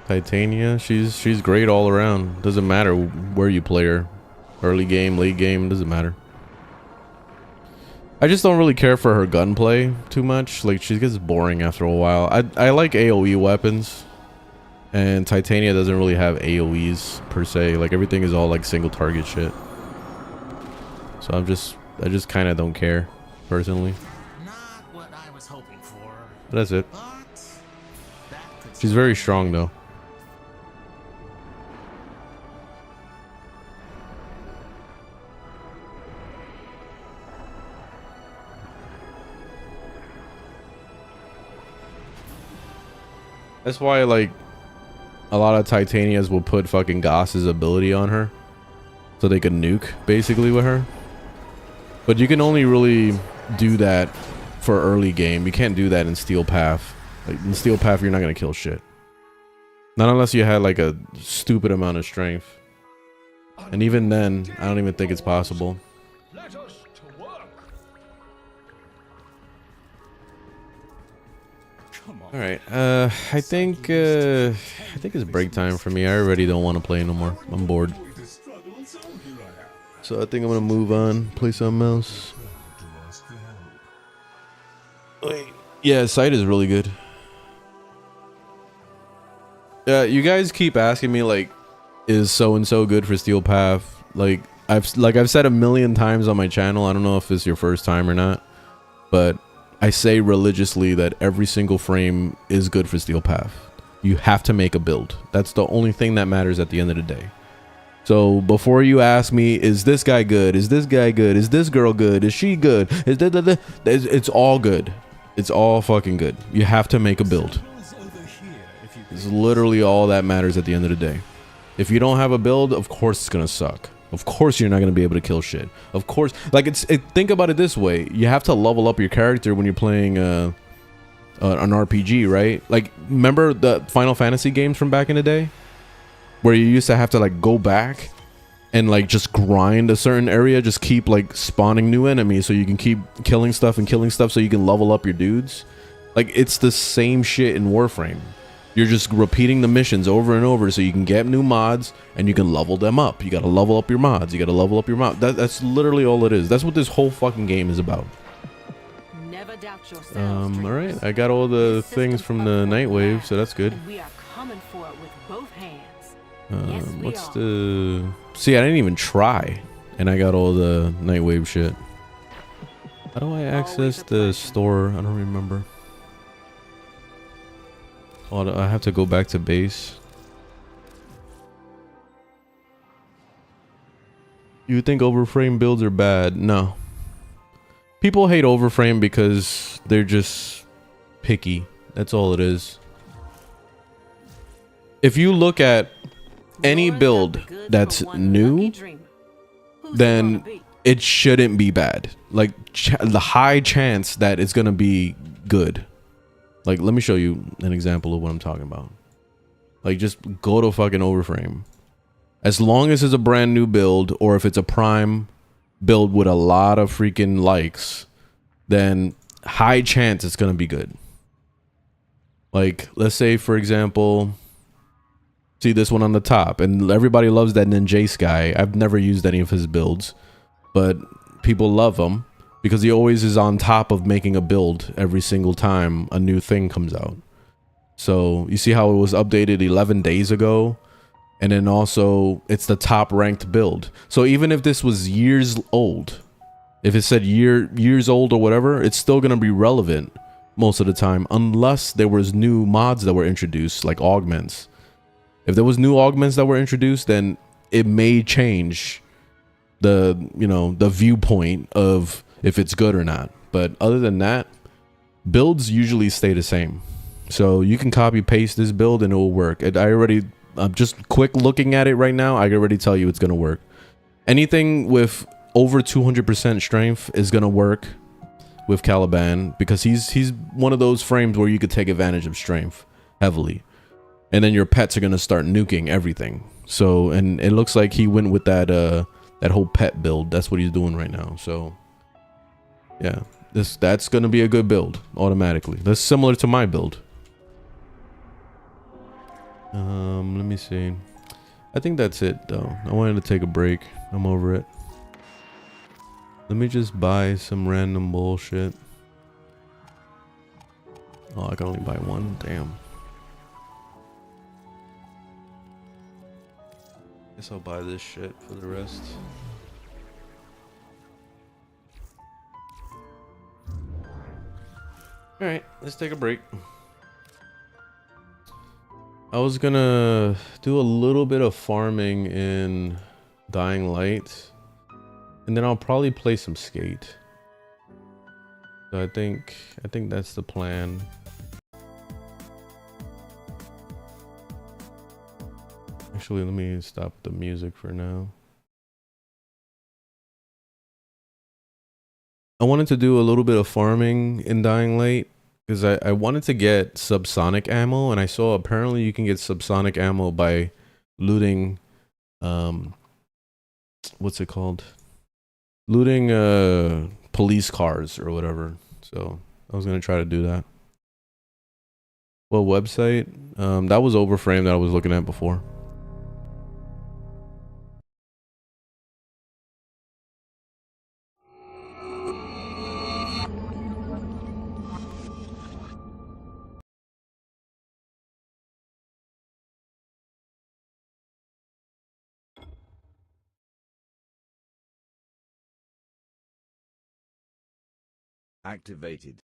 Titania, she's great all around. Doesn't matter where you play her. Early game, late game, doesn't matter. I just don't really care for her gunplay too much. Like, she gets boring after a while. I like AoE weapons. And Titania doesn't really have AoEs per se. Like, everything is all like single target shit. So I just kind of don't care personally. But that's it. She's very strong though. That's why, like, a lot of Titanias will put fucking Goss's ability on her so they can nuke basically with her. But you can only really do that for early game. You can't do that in Steel Path. Like, in Steel Path, you're not gonna kill shit. Not unless you had like a stupid amount of strength. And even then, I don't even think it's possible. All right, I think it's break time for me. I already don't want to play no more. I'm bored. So I think I'm gonna move on, play something else. Wait, yeah, Sight is really good. Yeah, you guys keep asking me like, is so and so good for Steel Path? Like I've said a million times on my channel. I don't know if it's your first time or not, but I say religiously that every single frame is good for Steel Path. You have to make a build. That's the only thing that matters at the end of the day. So before you ask me, is this guy good? Is this guy good? Is this girl good? Is she good? It's all good. It's all fucking good. You have to make a build. It's literally all that matters at the end of the day. If you don't have a build, of course it's gonna suck. Of course you're not going to be able to kill shit. Of course, like think about it this way. You have to level up your character when you're playing an RPG, right? Like, remember the Final Fantasy games from back in the day? Where you used to have to like go back and like just grind a certain area, just keep like spawning new enemies so you can keep killing stuff so you can level up your dudes. Like, it's the same shit in Warframe. You're just repeating the missions over and over so you can get new mods and you can level them up. You got to level up your mods. You got to level up your mods. That's literally all it is. That's what this whole fucking game is about. Never doubt yourself. All right. I got all the things from the Nightwave, so that's good. We are coming for it with both hands. What's the... See, I didn't even try. And I got all the Nightwave shit. How do I access the store? I don't remember. Oh, I have to go back to base. You think overframe builds are bad? No. People hate overframe because they're just picky. That's all it is. If you look at any build that's new, then it shouldn't be bad. Like, the high chance that it's gonna be good. Like, let me show you an example of what I'm talking about. Like, just go to fucking Overframe. As long as it's a brand new build, or if it's a prime build with a lot of freaking likes, then high chance it's gonna be good. Like, let's say, for example, see this one on the top, and everybody loves that Ninja Sky. I've never used any of his builds, but people love him because he always is on top of making a build every single time a new thing comes out. So you see how it was updated 11 days ago, and then also it's the top ranked build. So even if this was years old, if it said years old or whatever, it's still gonna be relevant most of the time, unless there was new mods that were introduced, like augments. If there was new augments that were introduced, then it may change the, you know, the viewpoint of if it's good or not. But other than that, builds usually stay the same. So you can copy paste this build and it will work. I'm just quick looking at it right now. I can already tell you it's gonna work. Anything with over 200% strength is gonna work with Caliban, because he's one of those frames where you could take advantage of strength heavily, and then your pets are gonna start nuking everything. So, and it looks like he went with that that whole pet build. That's what he's doing right now. So yeah, that's gonna be a good build automatically. That's similar to my build. Let me see. I think that's it though. I wanted to take a break. I'm over it. Let me just buy some random bullshit. Oh, I can only buy one. Damn. Guess I'll buy this shit for the rest. Alright, let's take a break. I was gonna do a little bit of farming in Dying Light, and then I'll probably play some Skate. So I think that's the plan. Actually, let me stop the music for now. I wanted to do a little bit of farming in Dying Light because I wanted to get subsonic ammo, and I saw apparently you can get subsonic ammo by looting what's it called? Looting police cars or whatever. So I was gonna try to do that. Well, website? That was Overframe that I was looking at before. Activated.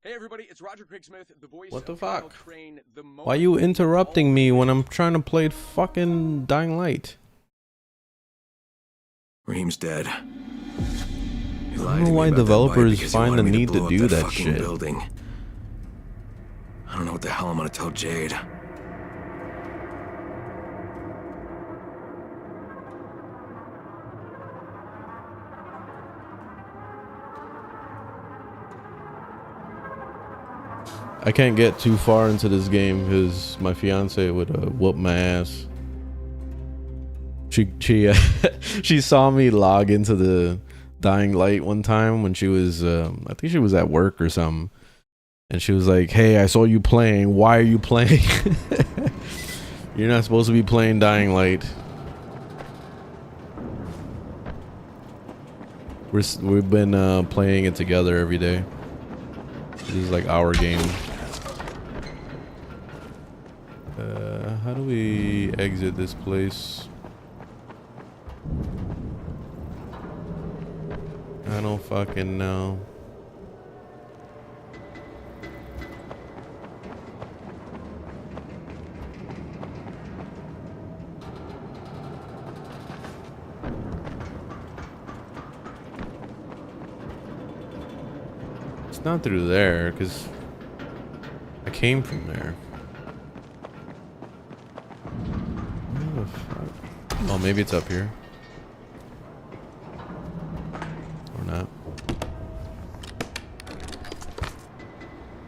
Hey everybody, it's Roger Craig-Smith, the voice What the of fuck? Train, the Why you interrupting me when I'm trying to play fucking Dying Light? Reem's dead. I don't know why developers find the need to do that shit. Building. I don't know what the hell I'm gonna tell Jade. I can't get too far into this game because my fiance would whoop my ass. She saw me log into the Dying Light one time when she was I think she was at work or something, and she was like, "Hey, I saw you playing. Why are you playing? You're not supposed to be playing Dying Light." We've been playing it together every day. This is like our game. How do we exit this place? I don't fucking know. It's not through there, because I came from there. What the fuck? Oh, maybe it's up here. Or not.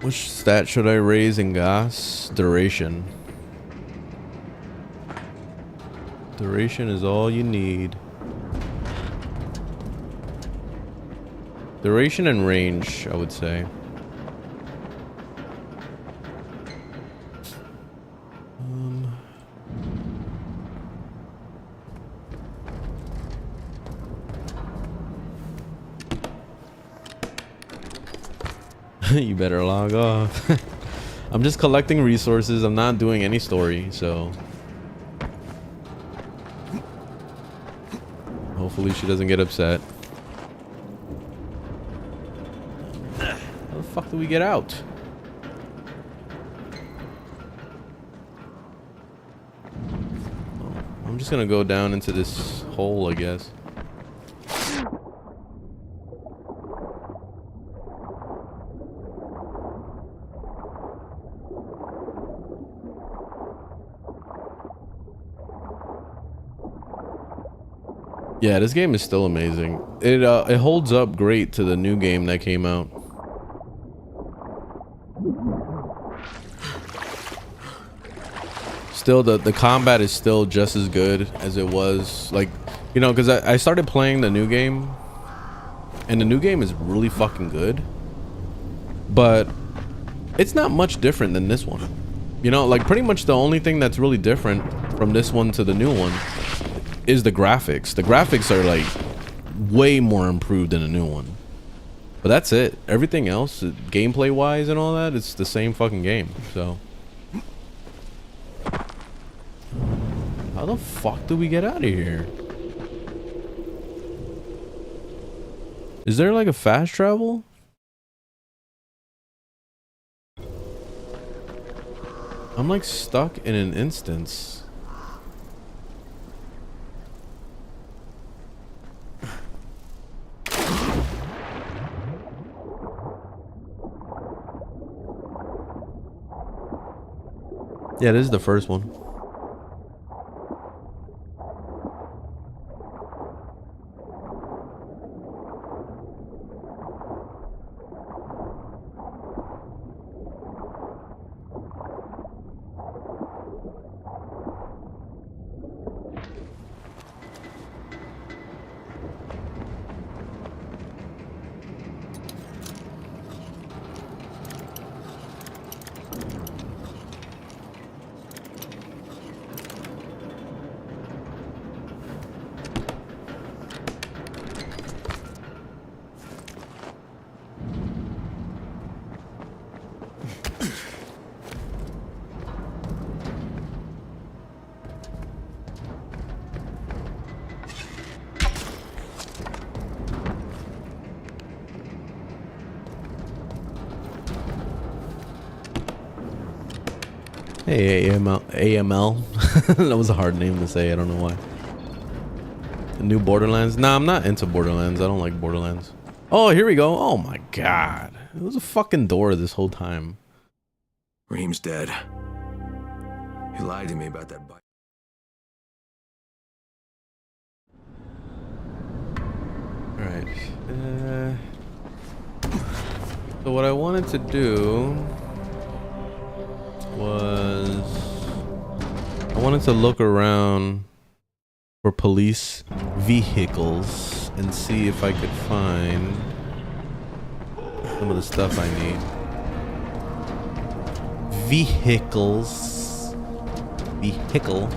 Which stat should I raise in gas? Duration. Duration is all you need. Duration and range, I would say. You better log off. I'm just collecting resources. I'm not doing any story, so hopefully she doesn't get upset. How the fuck do we get out? Oh, I'm just gonna go down into this hole, I guess. Yeah, this game is still amazing. It holds up great to the new game that came out. Still, the combat is still just as good as it was. Like, you know, because I started playing the new game, and the new game is really fucking good. But it's not much different than this one. You know, like pretty much the only thing that's really different from this one to the new one is the graphics. The graphics are like way more improved than the new one. But that's it. Everything else, gameplay wise and all that, it's the same fucking game. So how the fuck do we get out of here? Is there like a fast travel? I'm like stuck in an instance. Yeah, this is the first one. Hey, AML. That was a hard name to say. I don't know why. The new Borderlands? Nah, I'm not into Borderlands. I don't like Borderlands. Oh, here we go. Oh my god. It was a fucking door this whole time. Reem's dead. He lied to me about that bike. Alright. So what I wanted to do was I wanted to look around for police vehicles and see if I could find some of the stuff I need. Vehicles. Vehicle.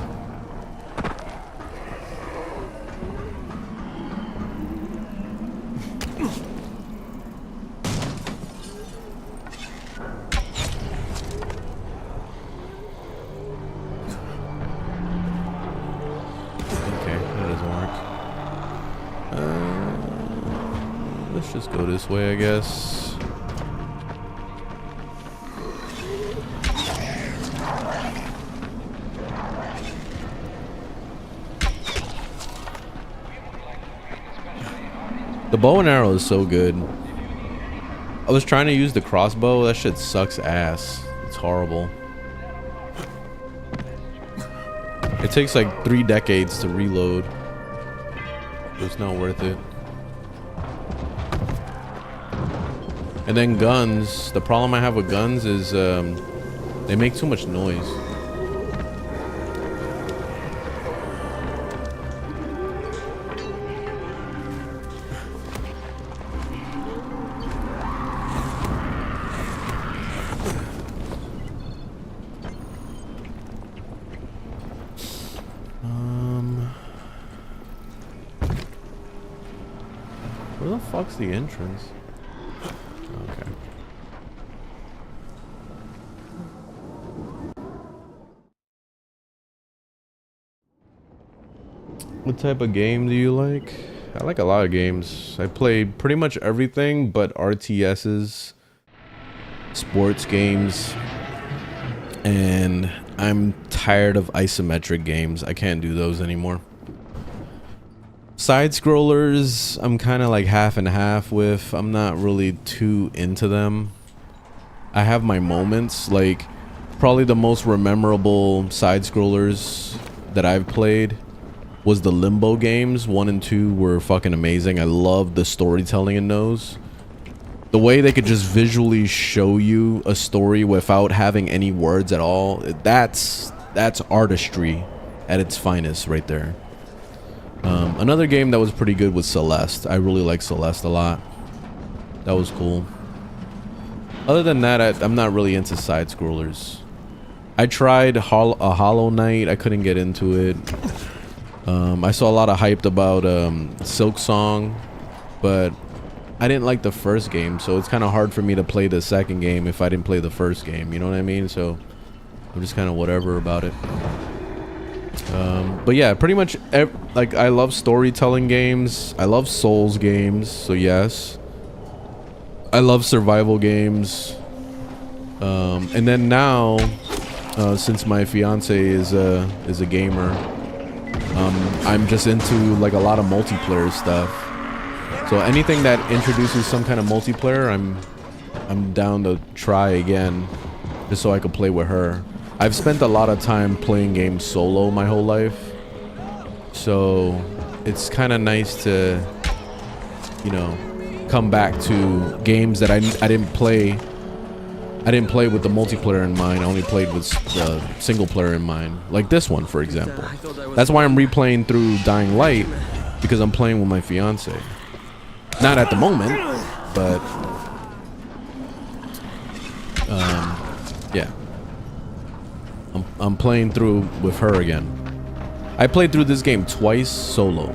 Just go this way, I guess. The bow and arrow is so good. I was trying to use the crossbow. That shit sucks ass. It's horrible. It takes like 3 decades to reload. It's not worth it. And then guns. The problem I have with guns is they make too much noise. Where the fuck's the entrance? Okay. What type of game do you like? I like a lot of games. I play pretty much everything but RTSs, sports games, and I'm tired of isometric games. I can't do those anymore. Side scrollers, I'm kind of like half and half with. I'm not really too into them. I have my moments. Like, probably the most memorable side scrollers that I've played was the Limbo games. 1 and 2 were fucking amazing. I loved the storytelling in those. The way they could just visually show you a story without having any words at all. That's artistry at its finest right there. Another game that was pretty good was Celeste. I really like Celeste a lot. That was cool. Other than that, I'm not really into side scrollers. I tried a Hollow Knight. I couldn't get into it. I saw a lot of hype about Silk Song, but I didn't like the first game, so it's kind of hard for me to play the second game if I didn't play the first game. You know what I mean? So I'm just kind of whatever about it. But yeah, pretty much like I love storytelling games. I love Souls games, so yes. I love survival games. And then now, since my fiance is a gamer, I'm just into like a lot of multiplayer stuff. So anything that introduces some kind of multiplayer, I'm down to try again, just so I could play with her. I've spent a lot of time playing games solo my whole life, so it's kind of nice to, you know, come back to games that I didn't play. I didn't play with the multiplayer in mind. I only played with the single player in mind, like this one, for example. That's why I'm replaying through Dying Light, because I'm playing with my fiance. Not at the moment, but yeah. I'm playing through with her again. I played through this game twice solo.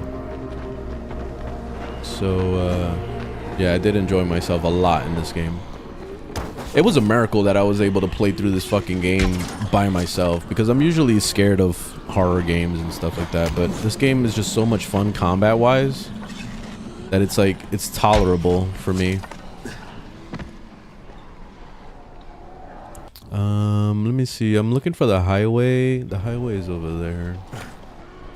So yeah, I did enjoy myself a lot in this game. It was a miracle that I was able to play through this fucking game by myself, because I'm usually scared of horror games and stuff like that, but this game is just so much fun combat wise that it's like, it's tolerable for me. Let me see. I'm looking for the highway. The highway is over there.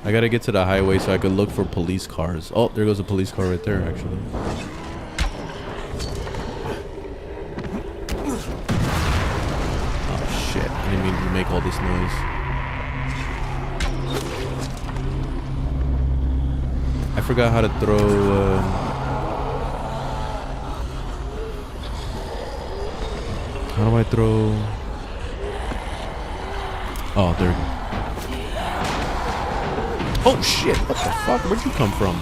I gotta get to the highway so I can look for police cars. Oh, there goes a police car right there, actually. Oh shit! I didn't mean to make all this noise. I forgot how to throw. How do I throw? Oh, there. Oh shit! What the fuck? Where'd you come from?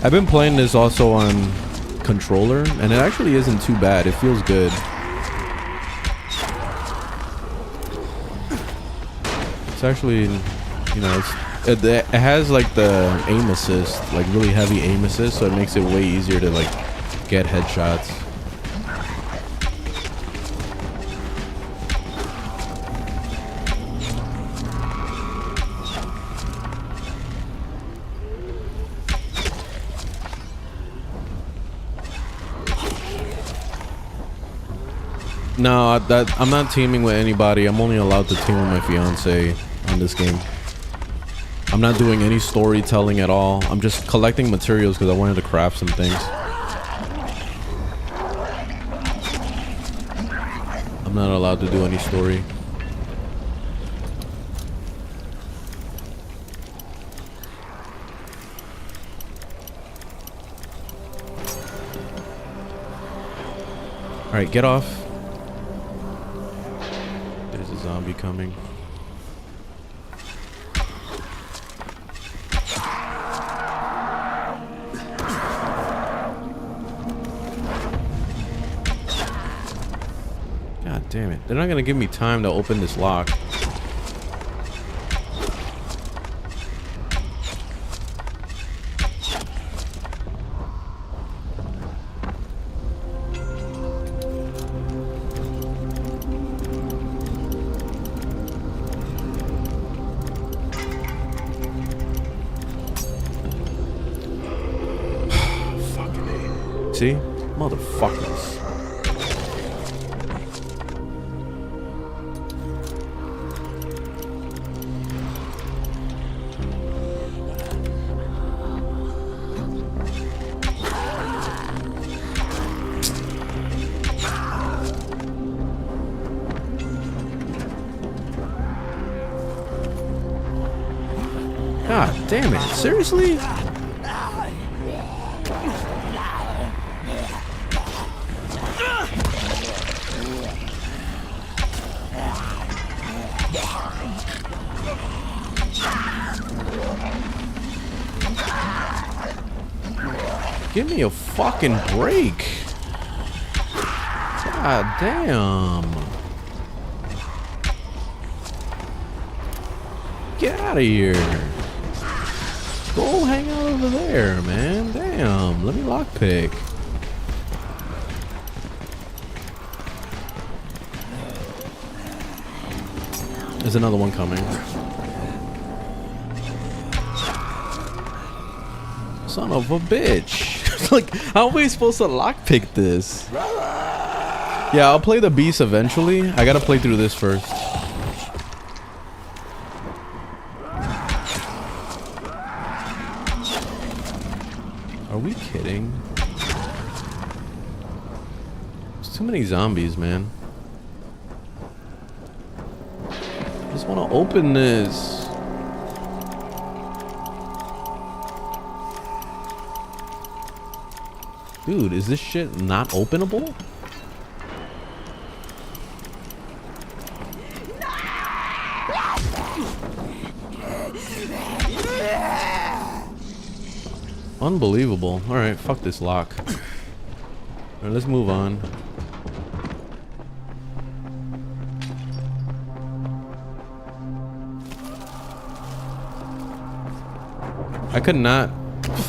I've been playing this also on controller, and it actually isn't too bad. It feels good. It's actually, you know, it has like the aim assist, like really heavy aim assist, so it makes it way easier to like get headshots. No, I'm not teaming with anybody. I'm only allowed to team with my fiance on this game. I'm not doing any storytelling at all. I'm just collecting materials because I wanted to craft some things. not allowed to do any story. Alright, get off. There's a zombie coming. God damn it. They're not gonna give me time to open this lock. See? Motherfuckers. God damn it. Seriously? Give me a fucking break. God damn. Get out of here. Go hang out over there, man. Damn. Let me lockpick. There's another one coming. Son of a bitch. Like, how are we supposed to lockpick this? Yeah, I'll play the beast eventually. I gotta play through this first. Are we kidding? There's too many zombies, man. I just want to open this. Dude, is this shit not openable? Unbelievable. Alright, fuck this lock. Alright, let's move on. I could not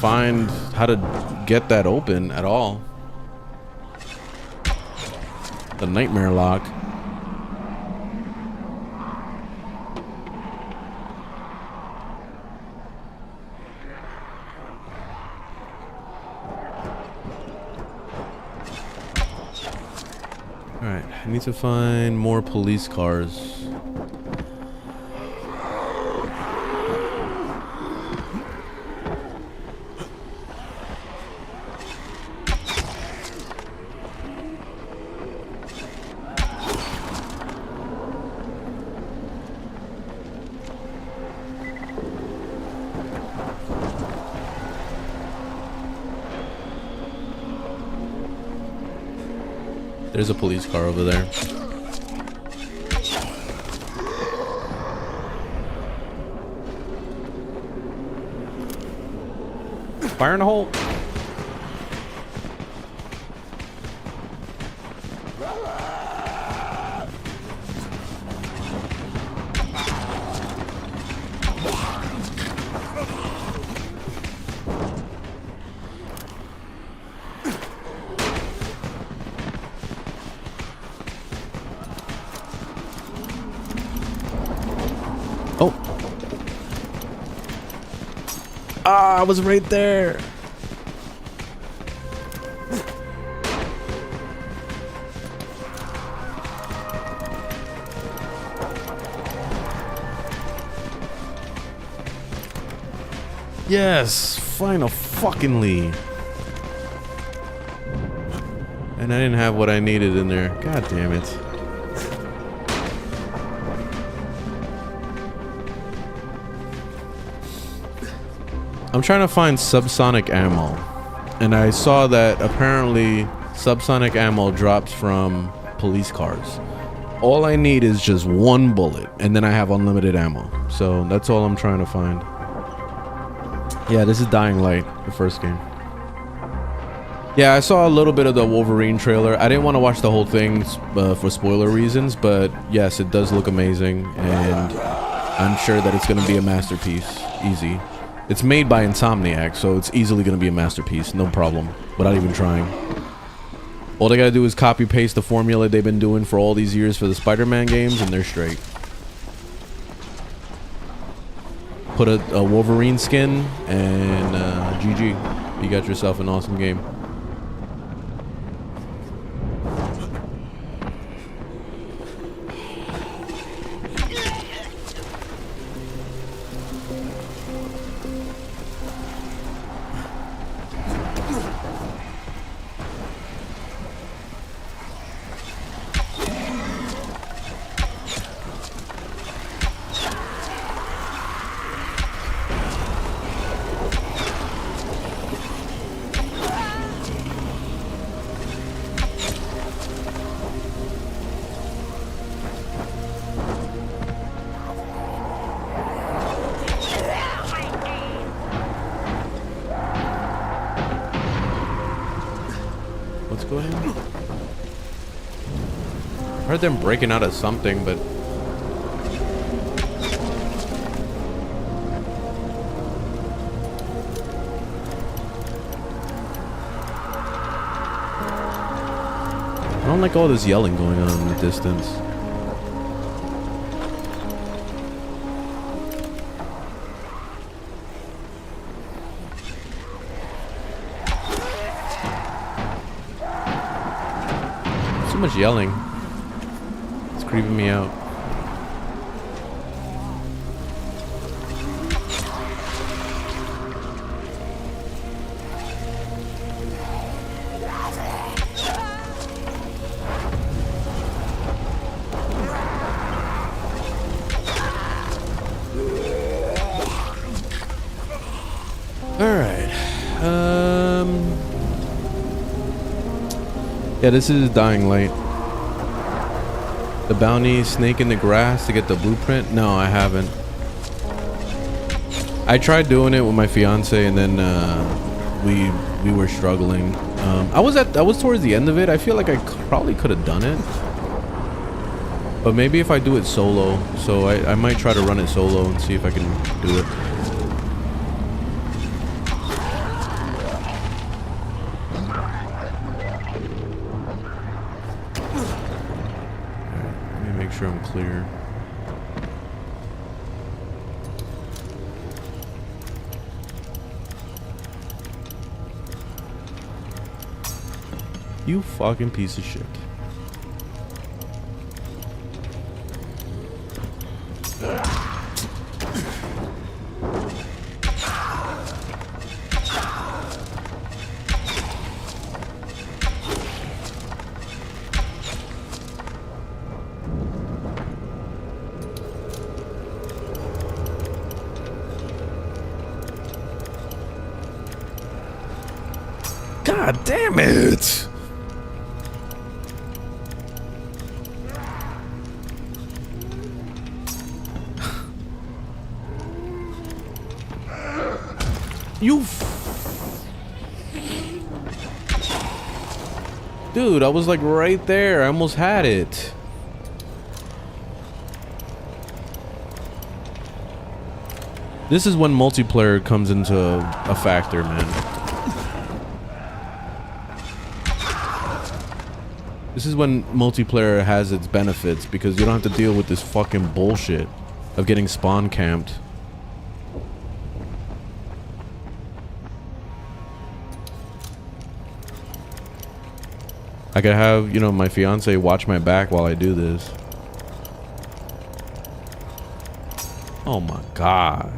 find how to get that open at all. The nightmare lock. Alright, I need to find more police cars. There's a police car over there. Fire in the hole. Oh. Ah, I was right there. Yes, final fuckingly. And I didn't have what I needed in there. God damn it. I'm trying to find subsonic ammo, and I saw that apparently subsonic ammo drops from police cars. All I need is just one bullet, and then I have unlimited ammo. So that's all I'm trying to find. Yeah, this is Dying Light, the first game. Yeah, I saw a little bit of the Wolverine trailer. I didn't want to watch the whole thing for spoiler reasons, but yes, it does look amazing, and I'm sure that it's going to be a masterpiece. Easy. It's made by Insomniac, so it's easily going to be a masterpiece. No problem. Without even trying. All they got to do is copy paste the formula they've been doing for all these years for the Spider-Man games, and they're straight. Put a Wolverine skin, and GG. You got yourself an awesome game. What's going on? I heard them breaking out of something, but I don't like all this yelling going on in the distance. Too much yelling. It's creeping me out. Yeah, this is Dying Light. The bounty snake in the grass to get the blueprint? No, I haven't. I tried doing it with my fiance, and then we were struggling. I was towards the end of it. I feel like I probably could have done it, but maybe if I do it solo. So I might try to run it solo and see if I can do it. Sure I'm clear. You fucking piece of shit. God damn it! Dude, I was like right there. I almost had it. This is when multiplayer comes into a factor, man. This is when multiplayer has its benefits, because you don't have to deal with this fucking bullshit of getting spawn camped. I could have, you know, my fiance watch my back while I do this. Oh my god.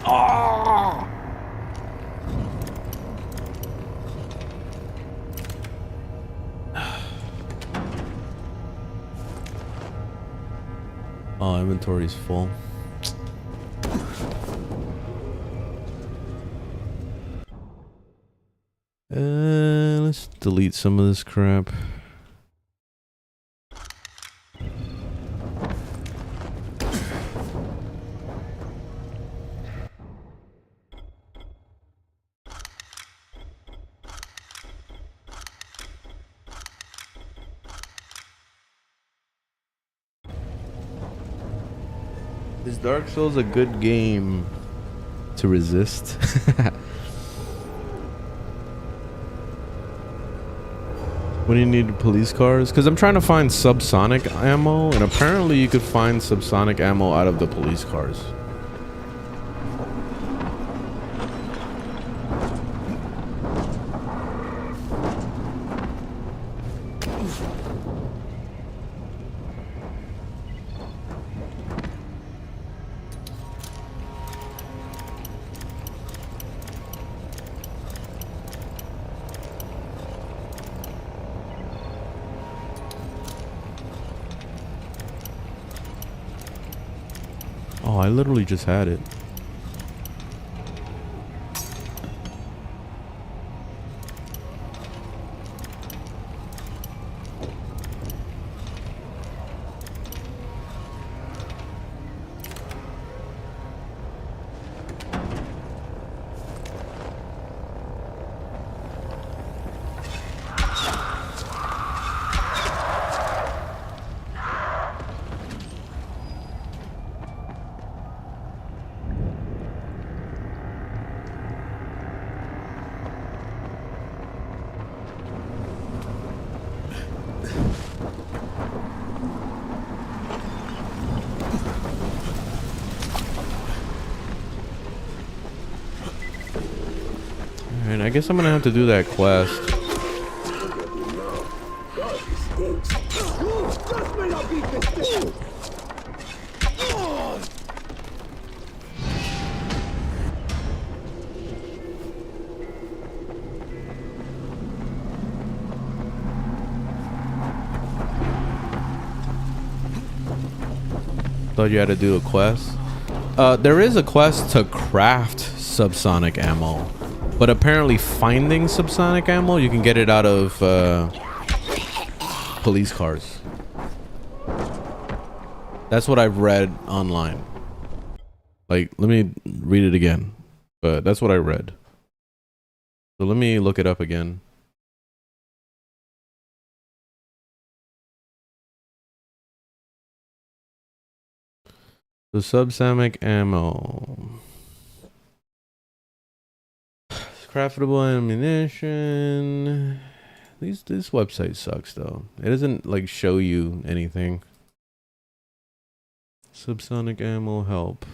Oh! Oh, inventory's full. Let's delete some of this crap. Is Dark Souls a good game to resist? When you need police cars? Because I'm trying to find subsonic ammo, and apparently you could find subsonic ammo out of the police cars. Oh, I literally just had it. Alright, I guess I'm gonna have to do that quest. Thought you had to do a quest. There is a quest to craft subsonic ammo, but apparently finding subsonic ammo, you can get it out of police cars. That's what I've read online. Like, let me read it again, but that's what I read. So let me look it up again. The subsonic ammo. Craftable ammunition. This website sucks though. It doesn't like show you anything. Subsonic ammo help.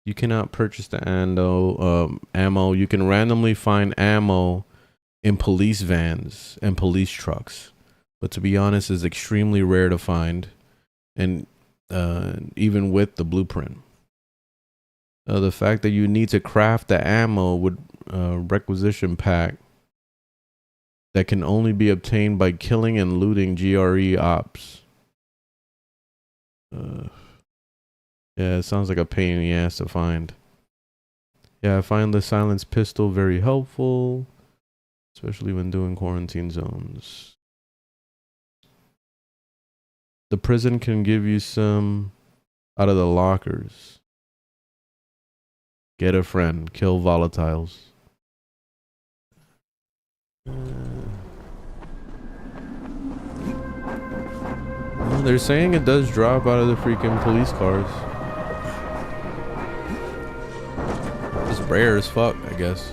You cannot purchase the ammo. You can randomly find ammo in police vans and police trucks, but to be honest, it's extremely rare to find. And even with the blueprint, the fact that you need to craft the ammo with requisition pack that can only be obtained by killing and looting GRE ops. Yeah, it sounds like a pain in the ass to find. Yeah, I find the silenced pistol very helpful, especially when doing quarantine zones. The prison can give you some out of the lockers. Get a friend. Kill volatiles. Well, they're saying it does drop out of the freaking police cars. It's rare as fuck, I guess.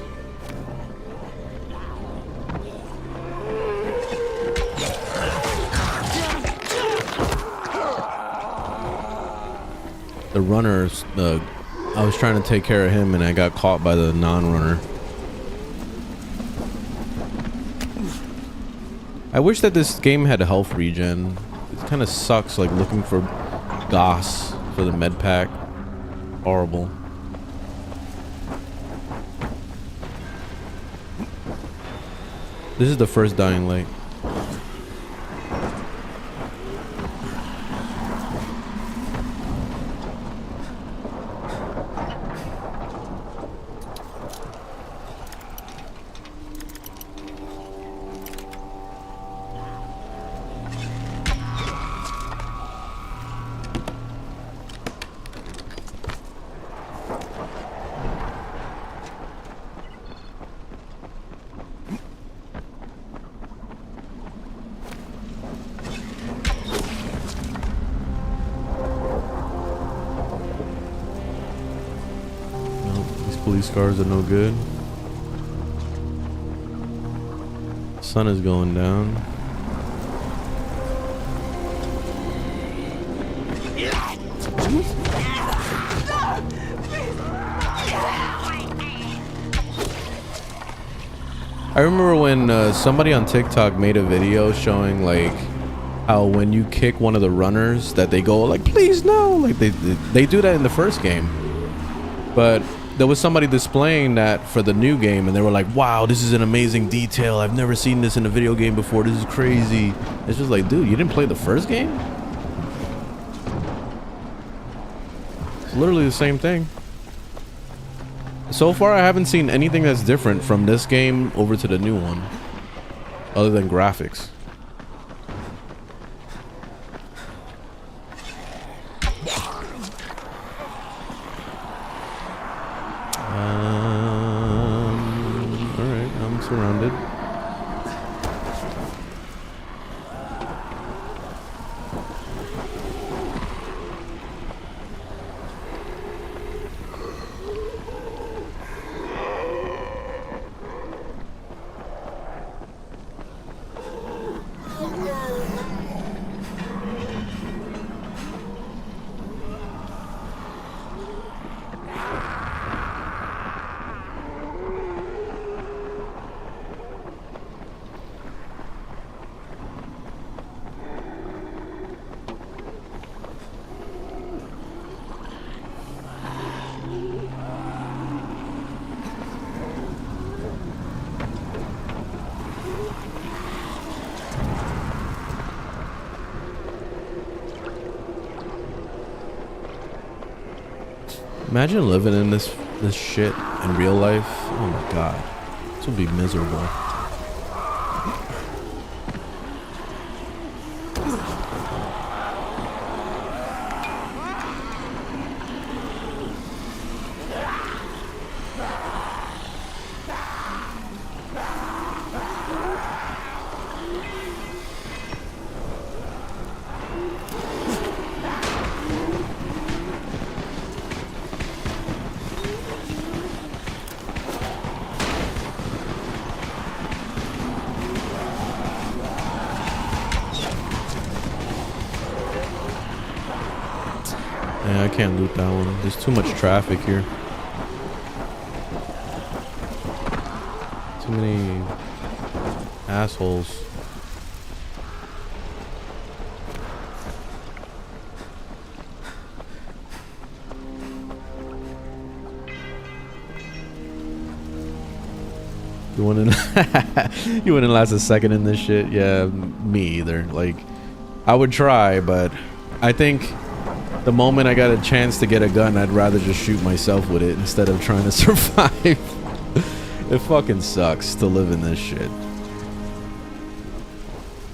The runners, I was trying to take care of him and I got caught by the non-runner. I wish that this game had a health regen. It kind of sucks, like looking for GOS for the med pack. Horrible. This is the first Dying Light. these scars are no good. Sun is going down. I remember when somebody on TikTok made a video showing like how when you kick one of the runners that they go like, please no, like they do that in the first game. But there was somebody displaying that for the new game and they were like, wow, this is an amazing detail. I've never seen this in a video game before. This is crazy. It's just like, dude, you didn't play the first game? It's literally the same thing. So far, I haven't seen anything that's different from this game over to the new one, other than graphics. Alright, I'm surrounded. Imagine living in this shit in real life. Oh my god. This would be miserable. Yeah, I can't loot that one. There's too much traffic here. Too many assholes. You wouldn't you wouldn't last a second in this shit? Yeah, me either. Like, I would try, but I think the moment I got a chance to get a gun, I'd rather just shoot myself with it instead of trying to survive. It fucking sucks to live in this shit.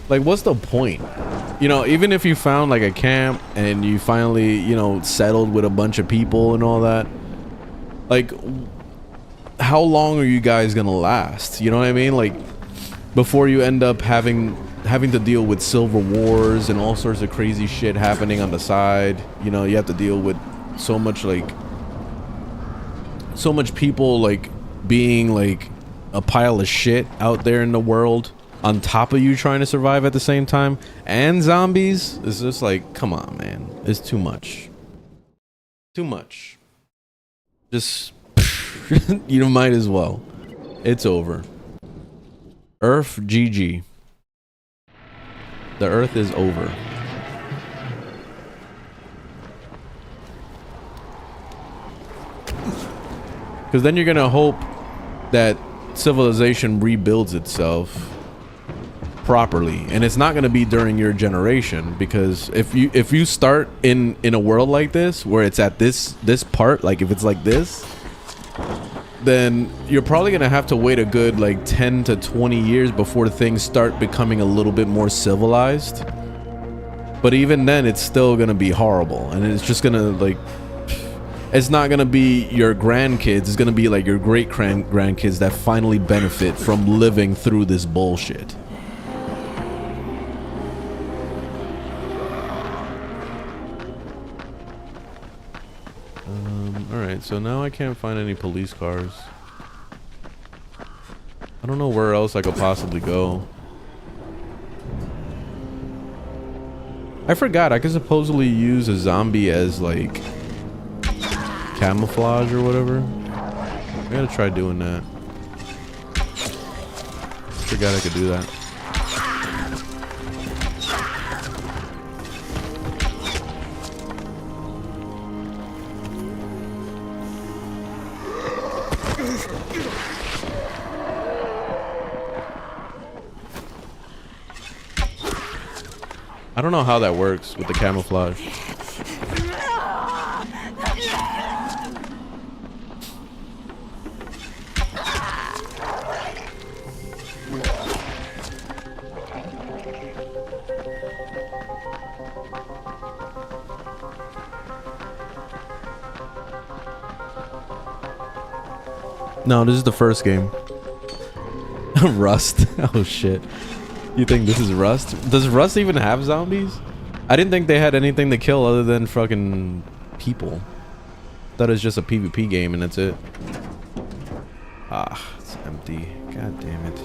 Like, what's the point? You know, even if you found like a camp and you finally, you know, settled with a bunch of people and all that, like, how long are you guys gonna last? You know what I mean? Like, before you end up having to deal with civil wars and all sorts of crazy shit happening on the side. You know, you have to deal with so much people like being like a pile of shit out there in the world on top of you trying to survive at the same time, and zombies. It's just like, come on, man, it's too much. Just you might as well. It's over. Earth GG. The Earth is over. Because then you're gonna hope that civilization rebuilds itself properly, and it's not gonna be during your generation. Because if you start in a world like this, where it's at this part, like if it's like this, then you're probably gonna have to wait a good like 10 to 20 years before things start becoming a little bit more civilized. But even then, it's still gonna be horrible, and it's just gonna like, it's not gonna be your grandkids, it's gonna be like your great grandkids that finally benefit from living through this bullshit. Alright, so now I can't find any police cars. I don't know where else I could possibly go. I forgot I could supposedly use a zombie as like camouflage or whatever. I gotta try doing that. Forgot I could do that. I don't know how that works with the camouflage. No, this is the first game. Rust. Oh shit. You think this is Rust? Does Rust even have zombies? I didn't think they had anything to kill other than fucking people. Thought it was just a PvP game and that's it. Ah, it's empty. God damn it.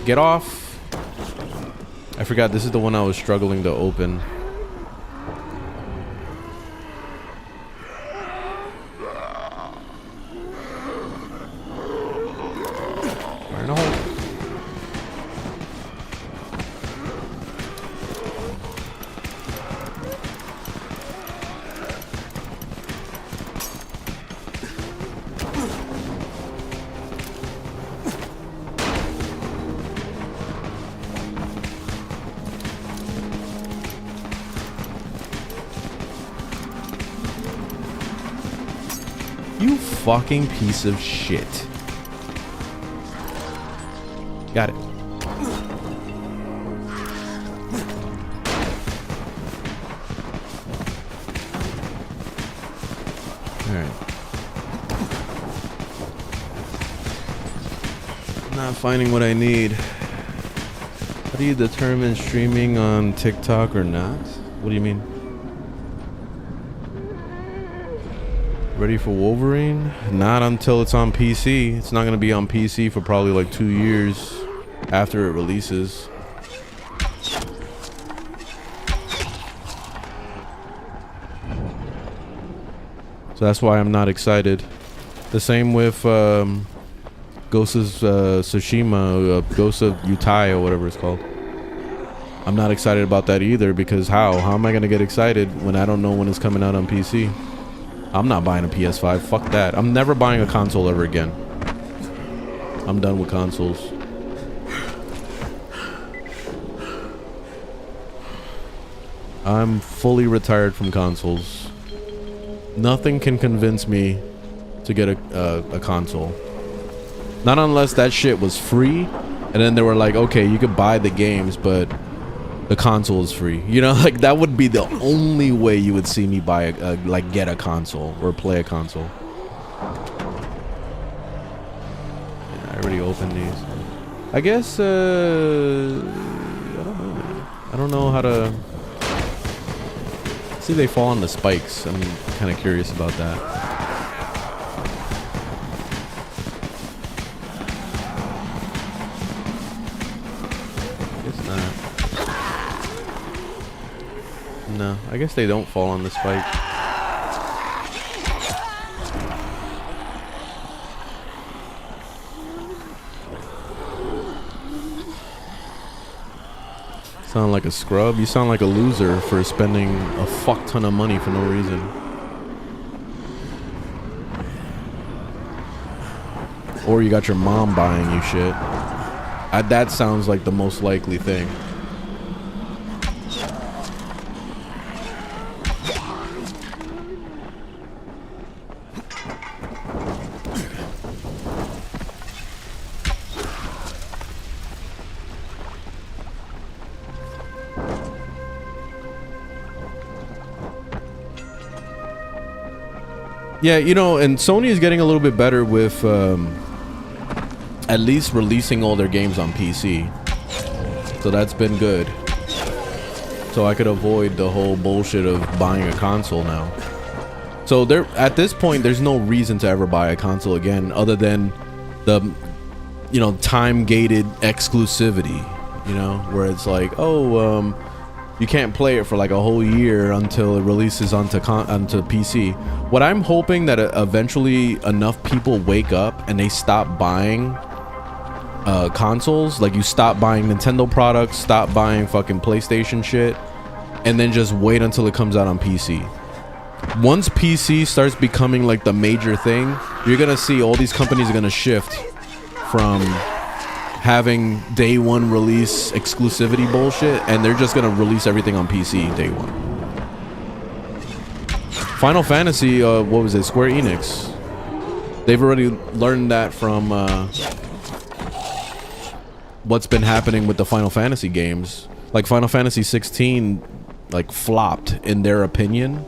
Get off. I forgot this is the one I was struggling to open. You fucking piece of shit. Got it. Alright. Not finding what I need. How do you determine streaming on TikTok or not? What do you mean? Ready for Wolverine? Not until it's on PC. It's not going to be on PC for probably like 2 years after it releases. So that's why I'm not excited. The same with Ghost of Tsushima, Ghost of Yutai or whatever it's called. I'm not excited about that either because how am I going to get excited when I don't know when it's coming out on PC? I'm not buying a PS5. Fuck that. I'm never buying a console ever again. I'm done with consoles. I'm fully retired from consoles. Nothing can convince me to get a console. Not unless that shit was free, and then they were like, okay, you could buy the games, but the console is free. You know, like that would be the only way you would see me buy like get a console or play a console. Yeah, I already opened these. I guess I don't know how to see if they fall on the spikes. I'm kind of curious about that. No, I guess they don't fall on the spike. Sound like a scrub? You sound like a loser for spending a fuck ton of money for no reason. Or you got your mom buying you shit. That sounds like the most likely thing. Yeah, you know, and Sony is getting a little bit better with at least releasing all their games on PC. So that's been good. so I could avoid the whole bullshit of buying a console now. So there, at this point, there's no reason to ever buy a console again, other than the, you know, time-gated exclusivity. You know, where it's like, oh, you can't play it for like a whole year until it releases onto PC. What I'm hoping that eventually enough people wake up and they stop buying consoles. Like, you stop buying Nintendo products, stop buying fucking PlayStation shit, and then just wait until it comes out on PC. Once PC starts becoming like the major thing, you're gonna see all these companies are gonna shift from having day one release exclusivity bullshit, and they're just gonna release everything on PC day one. Final Fantasy, what was it? Square Enix. They've already learned that from what's been happening with the Final Fantasy games. Like Final Fantasy 16, like flopped in their opinion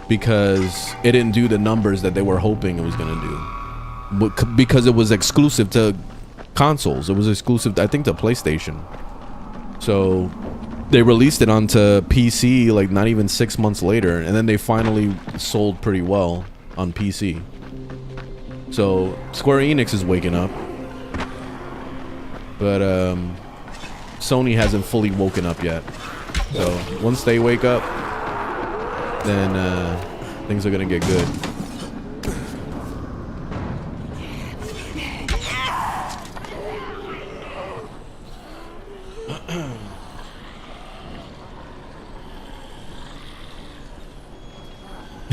because it didn't do the numbers that they were hoping it was gonna do. Because it was exclusive to consoles. It was exclusive, I think, to PlayStation. So they released it onto PC like not even 6 months later, and then they finally sold pretty well on PC. So Square Enix is waking up, but Sony hasn't fully woken up yet. So once they wake up, then things are gonna get good.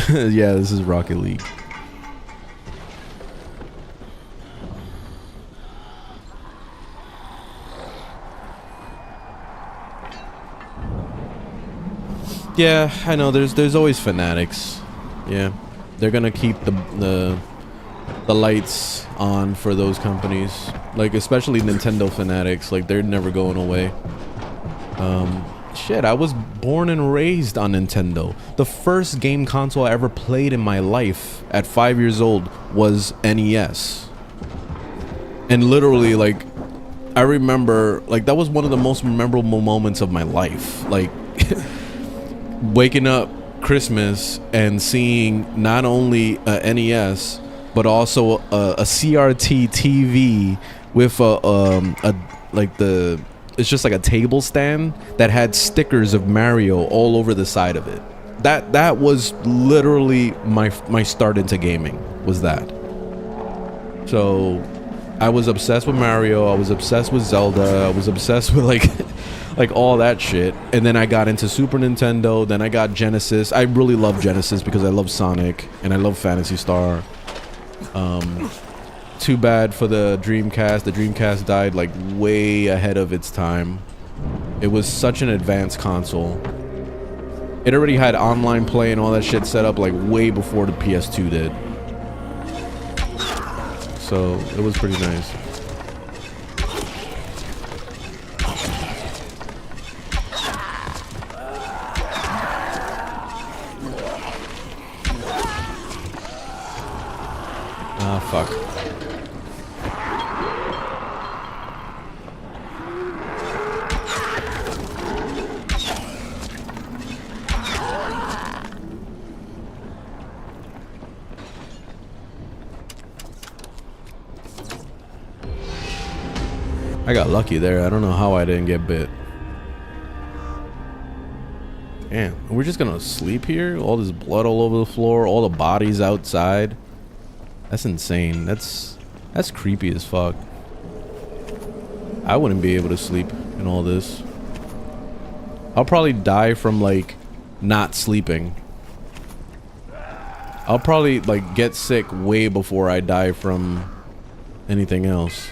Yeah, this is Rocket League. Yeah, I know. There's always fanatics. Yeah, they're gonna keep the lights on for those companies. Like especially Nintendo fanatics. Like they're never going away. Shit, I was born and raised on Nintendo. The first game console I ever played in my life at 5 years old was NES. And literally, like, I remember, like, that was one of the most memorable moments of my life. Like, waking up Christmas and seeing not only a NES, but also a CRT TV with it's just like a table stand that had stickers of Mario all over the side of it. That was literally my start into gaming, was that. So I was obsessed with Mario, I was obsessed with Zelda, I was obsessed with like all that shit. And then I got into Super Nintendo, then I got Genesis. I really love Genesis because I love Sonic and I love Phantasy Star. Too bad for the Dreamcast. The Dreamcast died like way ahead of its time. It was such an advanced console. It already had online play and all that shit set up like way before the PS2 did. So it was pretty nice. Ah, fuck. I got lucky there. I don't know how I didn't get bit. Damn, we're just gonna sleep here? All this blood all over the floor, all the bodies outside. That's insane. That's creepy as fuck. I wouldn't be able to sleep in all this. I'll probably die from like not sleeping. I'll probably like get sick way before I die from anything else.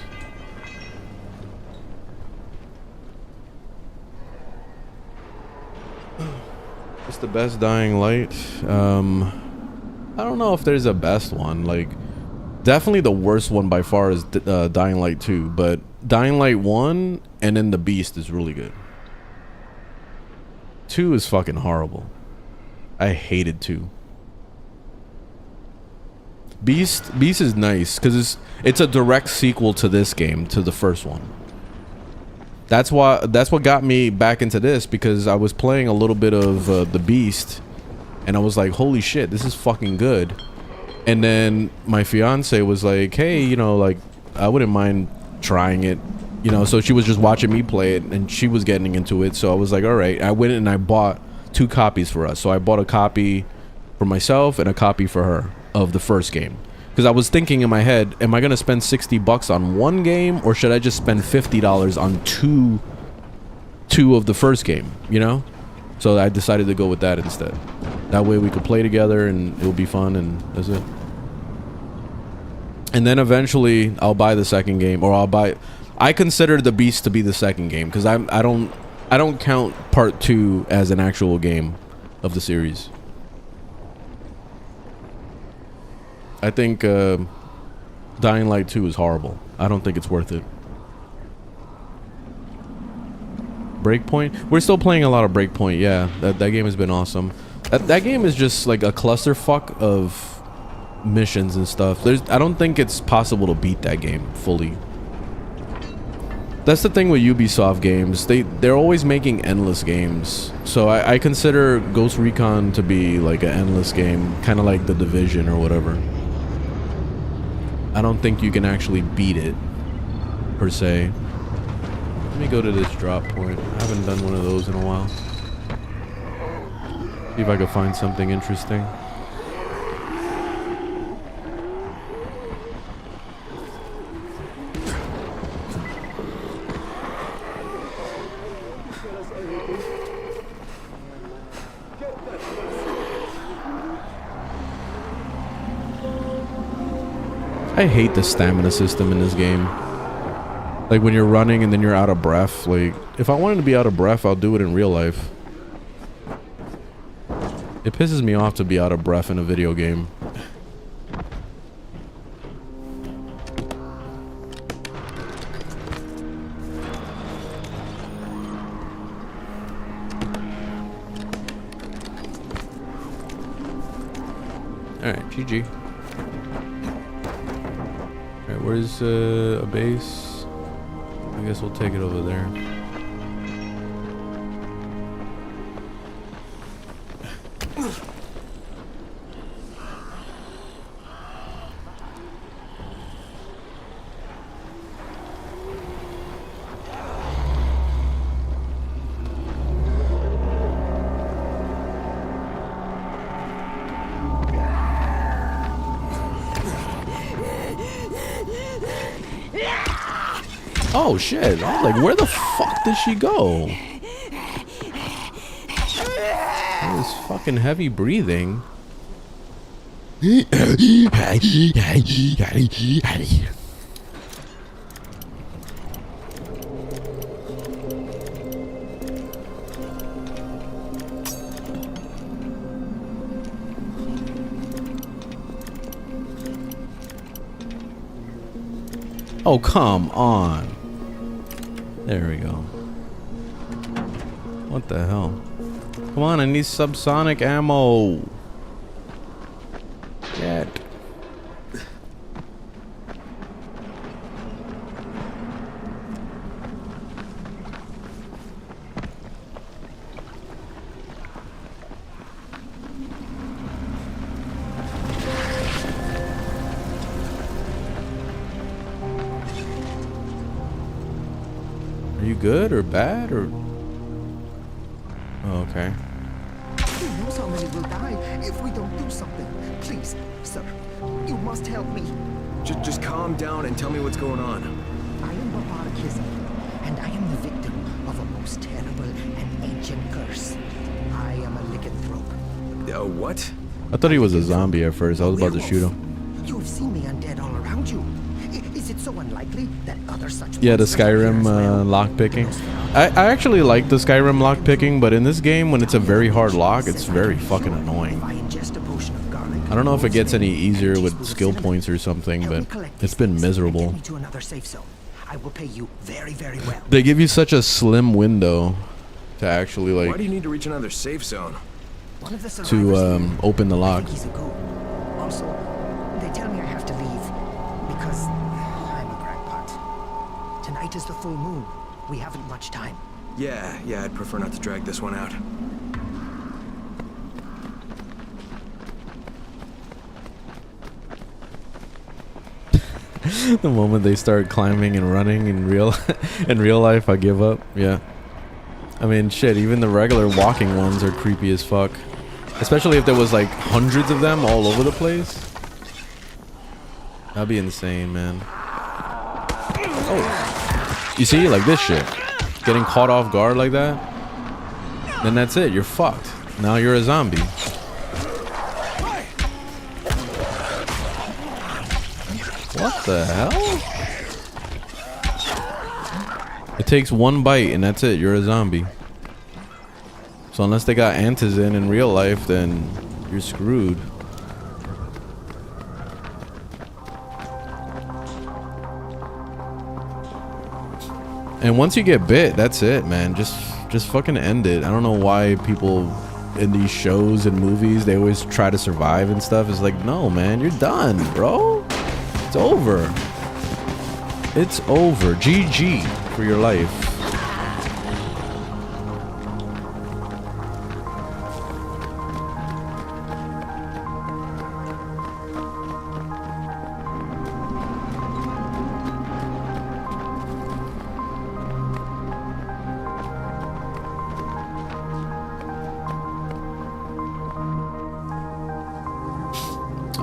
What's the best Dying Light? I don't know if there's a best one. Like, definitely the worst one by far is Dying Light 2, but Dying Light 1 and then The Beast is really good. 2 is fucking horrible. I hated 2. Beast is nice because it's a direct sequel to this game, to the first one. That's what got me back into this, because I was playing a little bit of the Beast, and I was like, holy shit, this is fucking good. And then my fiance was like, hey, you know, like, I wouldn't mind trying it, you know. So she was just watching me play it, and she was getting into it. So I was like, all right. I went and I bought 2 copies for us. So I bought a copy for myself and a copy for her of the first game, because I was thinking in my head, am I gonna spend $60 on one game, or should I just spend $50 on two of the first game, you know? So I decided to go with that instead. That way we could play together and it'll be fun, and that's it. And then eventually I'll buy the second game, or I consider the Beast to be the second game, because I don't count part 2 as an actual game of the series. I think Dying Light 2 is horrible. I don't think it's worth it. Breakpoint? We're still playing a lot of Breakpoint, yeah. That game has been awesome. That game is just like a clusterfuck of missions and stuff. I don't think it's possible to beat that game fully. That's the thing with Ubisoft games. They're always making endless games. So I consider Ghost Recon to be like an endless game, kind of like The Division or whatever. I don't think you can actually beat it, per se. Let me go to this drop point. I haven't done one of those in a while. See if I can find something interesting. I hate the stamina system in this game. Like when you're running and then you're out of breath. Like, if I wanted to be out of breath, I'll do it in real life. It pisses me off to be out of breath in a video game. Alright, GG. Alright, where's a base? I guess we'll take it over there. Oh shit, I was like, where the fuck did she go? That was fucking heavy breathing. Oh, come on. There we go. What the hell? Come on, I need subsonic ammo. Shit. Are you good or bad or? Oh, okay. Who knows how many will die if we don't do something? Please, sir, you must help me. Just calm down and tell me what's going on. I am Babarakism, and I am the victim of a most terrible and ancient curse. I am a lycanthrope. What? I thought he was a zombie at first. I was about to shoot him. You have seen the undead all around you. Is it so unlikely that other such Yeah, the monsters appear Skyrim as well? lock picking. I actually like the Skyrim lock picking, but in this game, when it's a very hard lock, it's very fucking annoying. If I ingest a potion of garlic, I don't know if it gets any easier with skill points or something, but it's been miserable. Get me to another safe zone. I will pay you very, very well. They give you such a slim window to actually Why like do you need to reach another safe zone? One of the to survivors open the I lock. think he's a ghoul. Also, they tell me I have to leave because I'm a crackpot. Tonight is the full moon, We haven't much time. Yeah, I'd prefer not to drag this one out. The moment they start climbing and running in real life, I give up. Yeah. I mean, shit, even the regular walking ones are creepy as fuck. Especially if there was like hundreds of them all over the place. That'd be insane, man. Oh. You see, like this shit. Getting caught off guard like that. Then that's it, you're fucked. Now you're a zombie. What the hell? It takes one bite and that's it, you're a zombie. So unless they got antizin in real life, then you're screwed. And once you get bit, that's it, man. Just fucking end it. I don't know why people in these shows and movies, they always try to survive and stuff. It's like, no, man, you're done, bro. It's over. It's over. GG for your life.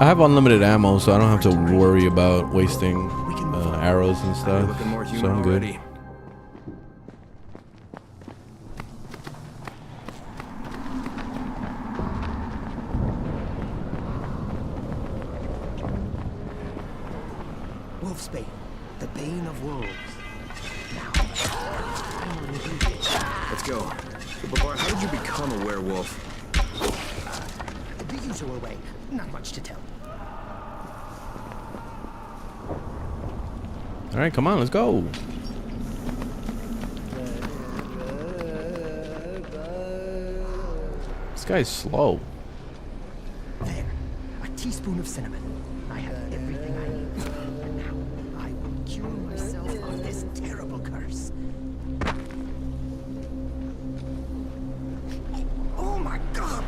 I have unlimited ammo, so I don't have to worry about wasting arrows and stuff. So I'm good. Wolfsbane, the bane of wolves. Let's go. But Bart, how did you become a werewolf? The usual way. Not much to tell. All right, come on, let's go. This guy's slow. There, a teaspoon of cinnamon. I have everything I need. Now, I will cure myself of this terrible curse. Oh my God!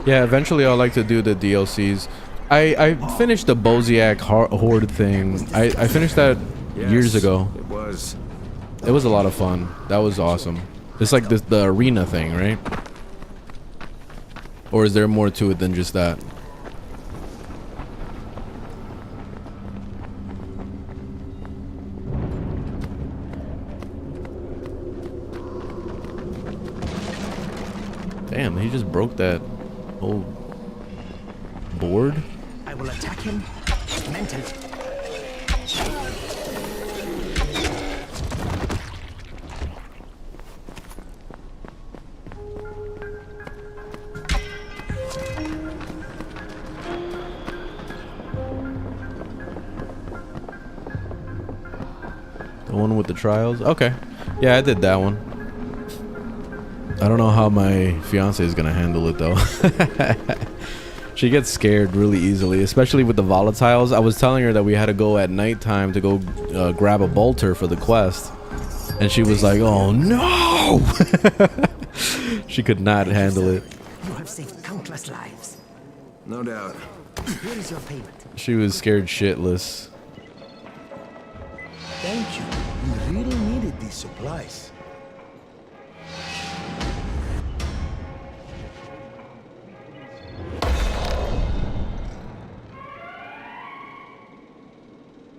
Yeah, eventually I'd like to do the DLCs. I finished the Boziak Horde thing. I finished that years ago. It was a lot of fun. That was awesome. It's like the arena thing, right? Or is there more to it than just that? Damn, he just broke that whole board. I will attack him mentally. The one with the trials? Okay. Yeah, I did that one. I don't know how my fiance is gonna handle it though. She gets scared really easily, especially with the volatiles. I was telling her that we had to go at nighttime to go grab a bolter for the quest. And she was like, oh no! She could not handle it. You have saved countless lives. no doubt. Here is your payment. She was scared shitless. Thank you. We really needed these supplies.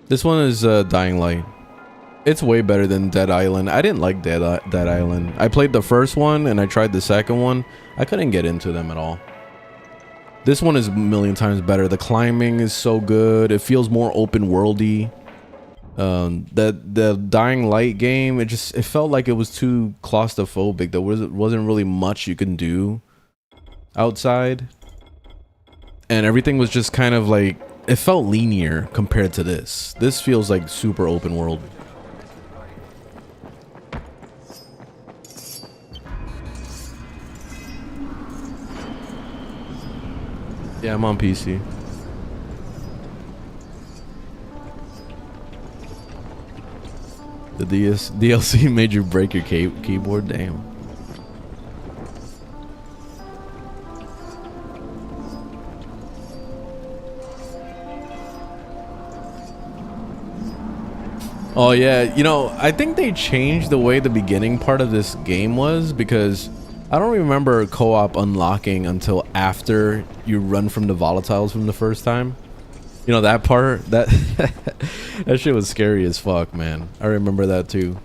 This one is Dying Light. It's way better than Dead Island. I didn't like Dead Island. I played the first one and I tried the second one. I couldn't get into them at all. This one is a million times better. The climbing is so good. It feels more open worldy. The Dying Light game, it felt like it was too claustrophobic. There wasn't really much you can do outside. And everything was just kind of like, it felt linear compared to this. This feels like super open world. Yeah, I'm on PC. The DLC made you break your keyboard? Damn. Oh yeah, you know, I think they changed the way the beginning part of this game was, because I don't remember co-op unlocking until after you run from the volatiles from the first time. You know, that part, that that shit was scary as fuck, man. I remember that too.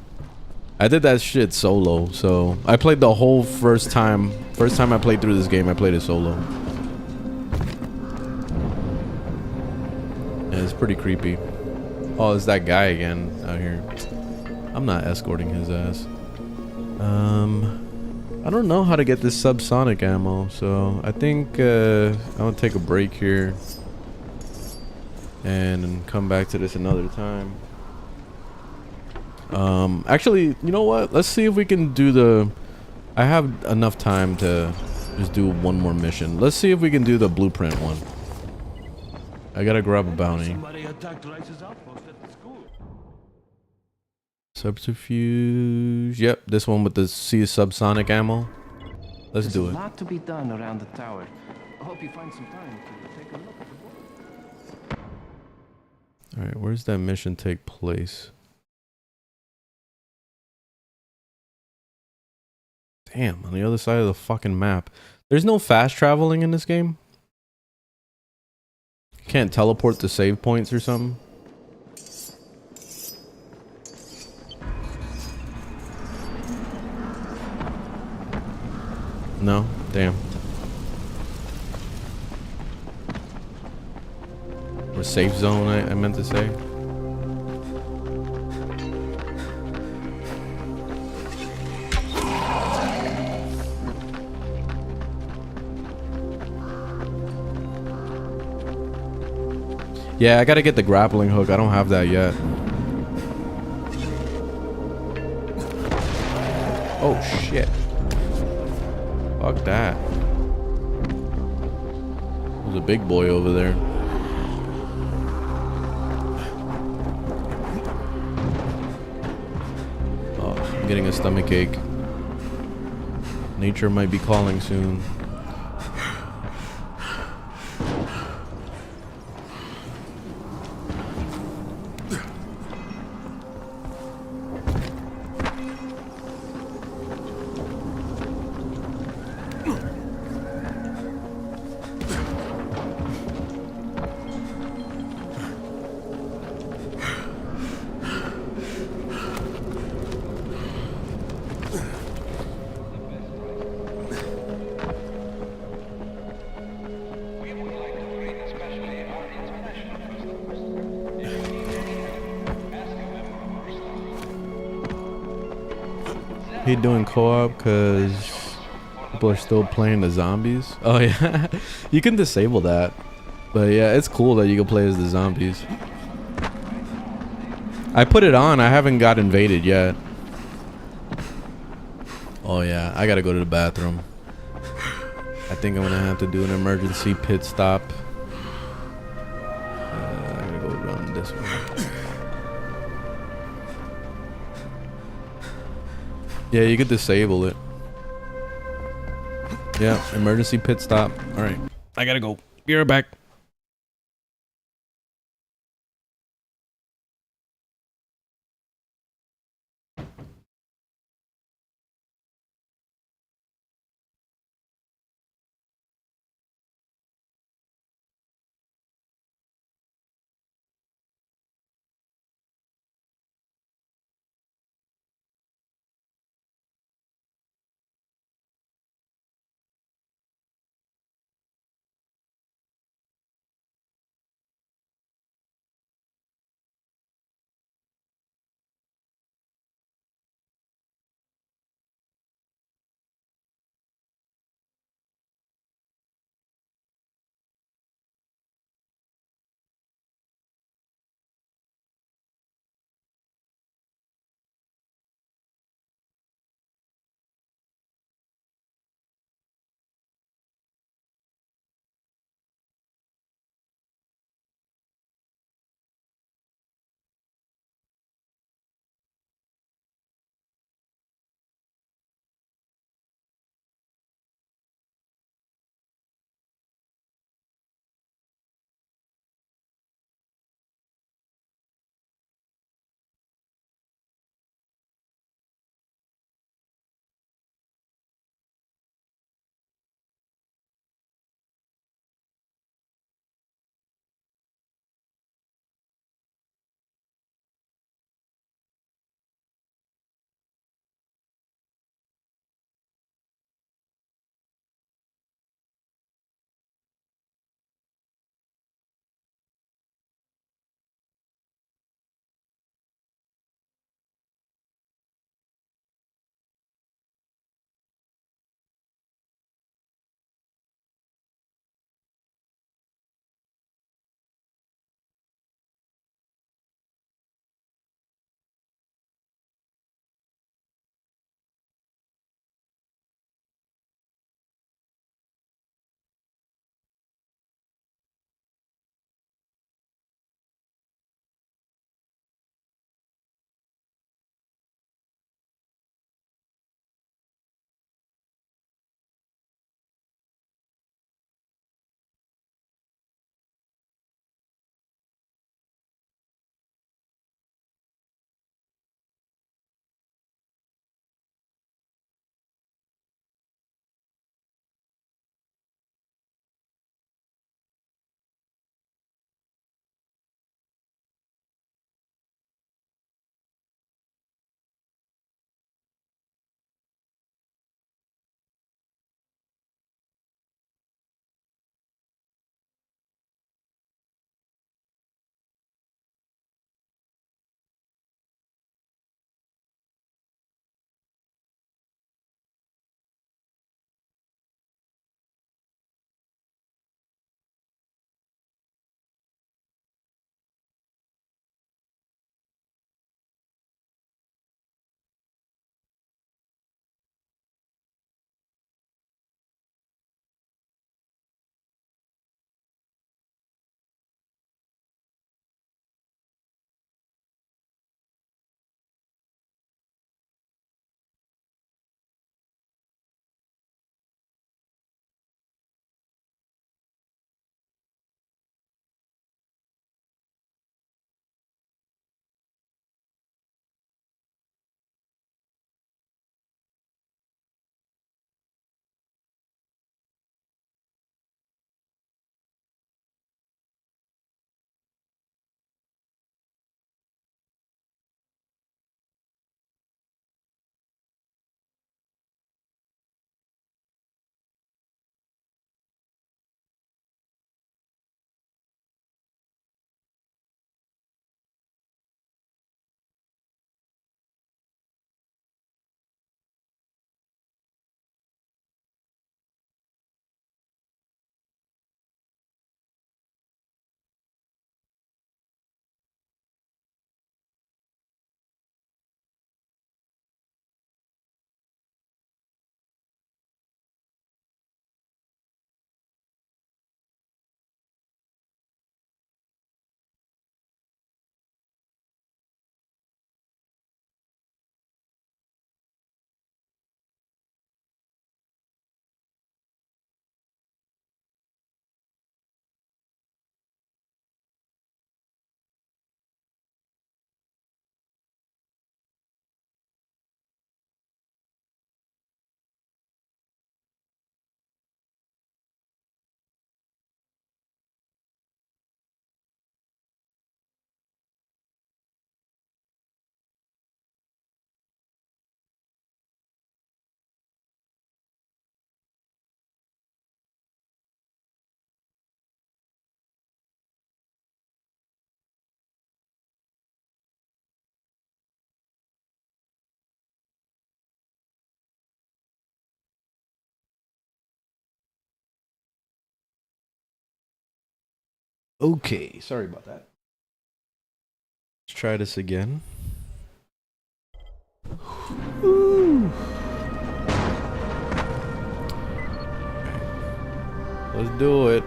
I did that shit solo, so I played the whole first time I played through this game, I played it solo. And it's pretty creepy. Oh, it's that guy again out here. I'm not escorting his ass. I don't know how to get this subsonic ammo, so I think I'm gonna take a break here and come back to this another time. Actually, you know what? Let's see if we can do the... I have enough time to just do one more mission. Let's see if we can do the blueprint one. I gotta grab a bounty. Subterfuge. Yep, this one with the C subsonic ammo. Let's do it. There's a lot to be done around the tower. I hope you find some time to take a look at the board. Alright, where's that mission take place? Damn, on the other side of the fucking map. There's no fast traveling in this game? Can't teleport to save points or something? No? Damn. Or safe zone, I meant to say. Yeah, I gotta get the grappling hook. I don't have that yet. Oh shit. Fuck that. There's a big boy over there. Oh, I'm getting a stomach ache. Nature might be calling soon. He doing co-op because people are still playing the zombies. Oh yeah, you can disable that. But yeah, it's cool that you can play as the zombies. I put it on, I haven't got invaded yet. Oh yeah, I gotta go to the bathroom. I think I'm gonna have to do an emergency pit stop. I gotta go around this one. Yeah, you could disable it. Yeah, emergency pit stop. Alright, I gotta go. Be right back. Okay, sorry about that. Let's try this again. Woo. Let's do it.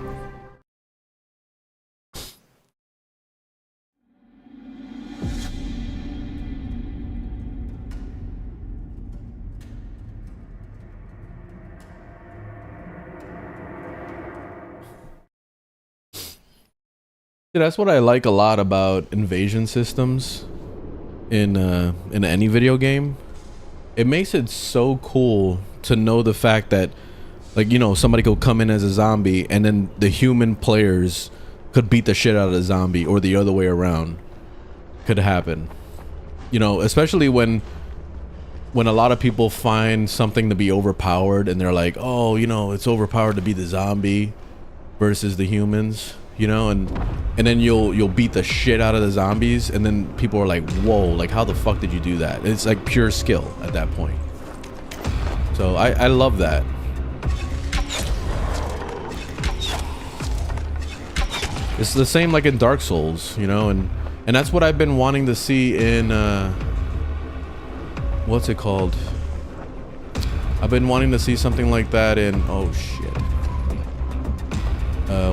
That's what I like a lot about invasion systems in any video game. It makes it so cool to know the fact that, like, you know, somebody could come in as a zombie and then the human players could beat the shit out of the zombie, or the other way around could happen. You know, especially when a lot of people find something to be overpowered and they're like, oh, you know, it's overpowered to be the zombie versus the humans. You know, and then you'll beat the shit out of the zombies, and then people are like, whoa, like, how the fuck did you do that? And it's like pure skill at that point. So I love that. It's the same like in Dark Souls, you know, and that's what I've been wanting to see in what's it called? I've been wanting to see something like that in, oh shit.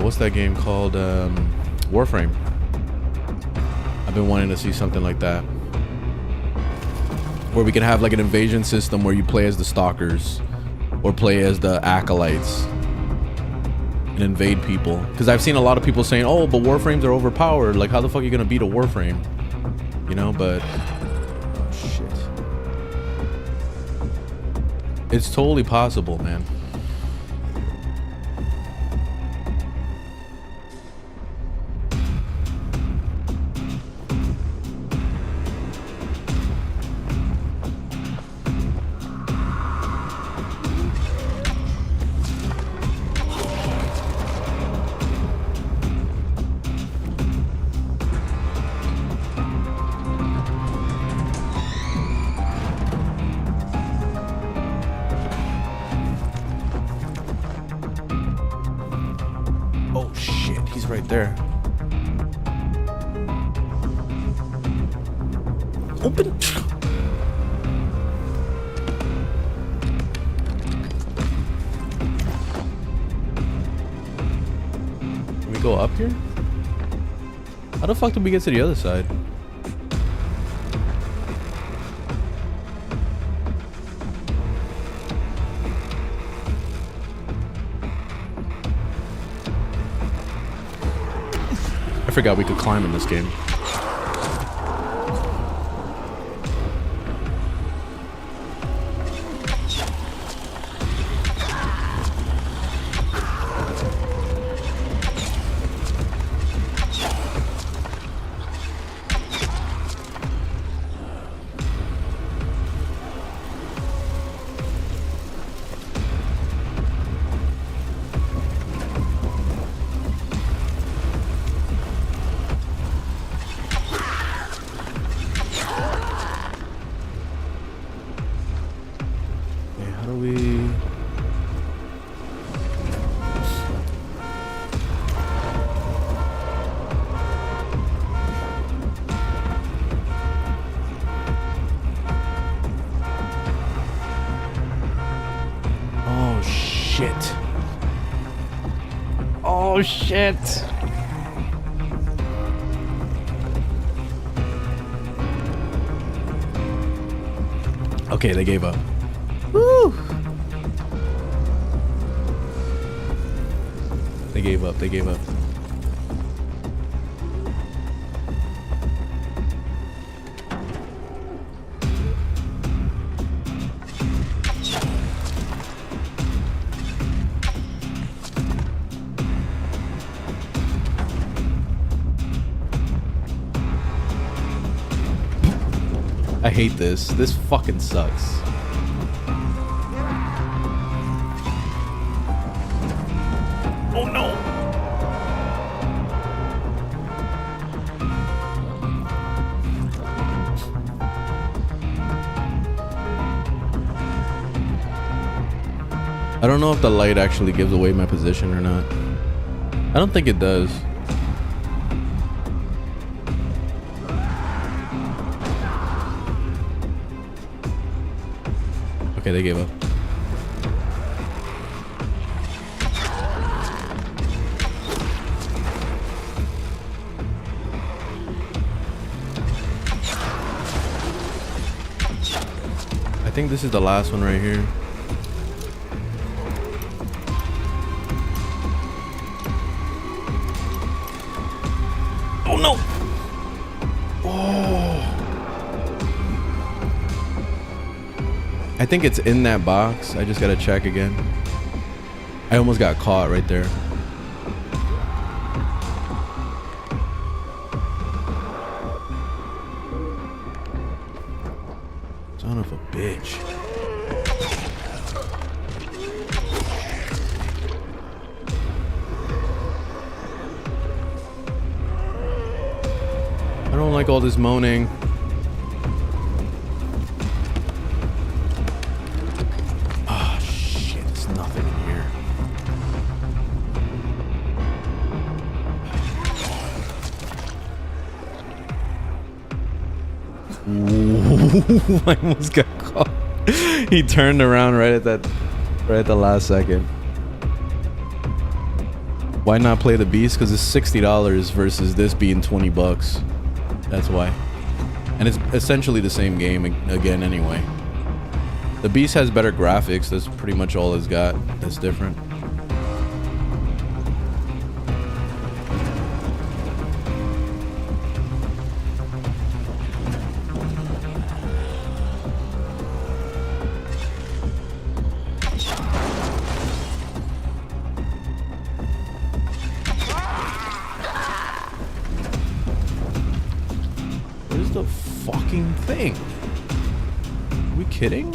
What's that game called? Warframe. I've been wanting to see something like that, where we can have like an invasion system where you play as the stalkers or play as the acolytes and invade people. Because I've seen a lot of people saying, oh, but Warframes are overpowered, like how the fuck are you gonna beat a Warframe, you know? But oh, shit, it's totally possible, man. There. Open. Can we go up here? How the fuck did we get to the other side? I forgot we could climb in this game. Oh shit. Okay, they gave up. Woo! They gave up, they gave up. I hate this. This fucking sucks. Oh no! I don't know if the light actually gives away my position or not. I don't think it does. Okay, they gave up. I think this is the last one right here. Oh no! Oh! I think it's in that box. I just gotta check again. I almost got caught right there. Son of a bitch. I don't like all this moaning. Ah, shit, there's nothing in here. Ooh, I almost got caught. He turned around right at the last second. Why not play the Beast? Because it's $60 versus this being 20 bucks. That's why. And it's essentially the same game again anyway. The Beast has better graphics. That's pretty much all it's got that's different. The fucking thing. Are we kidding?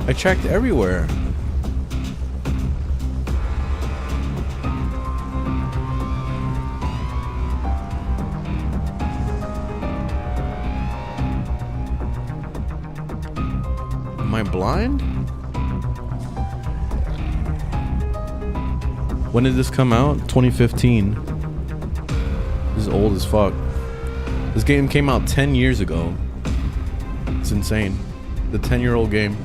I checked everywhere. Am I blind? When did this come out? 2015. This is old as fuck. This game came out 10 years ago. It's insane. The 10-year-old game.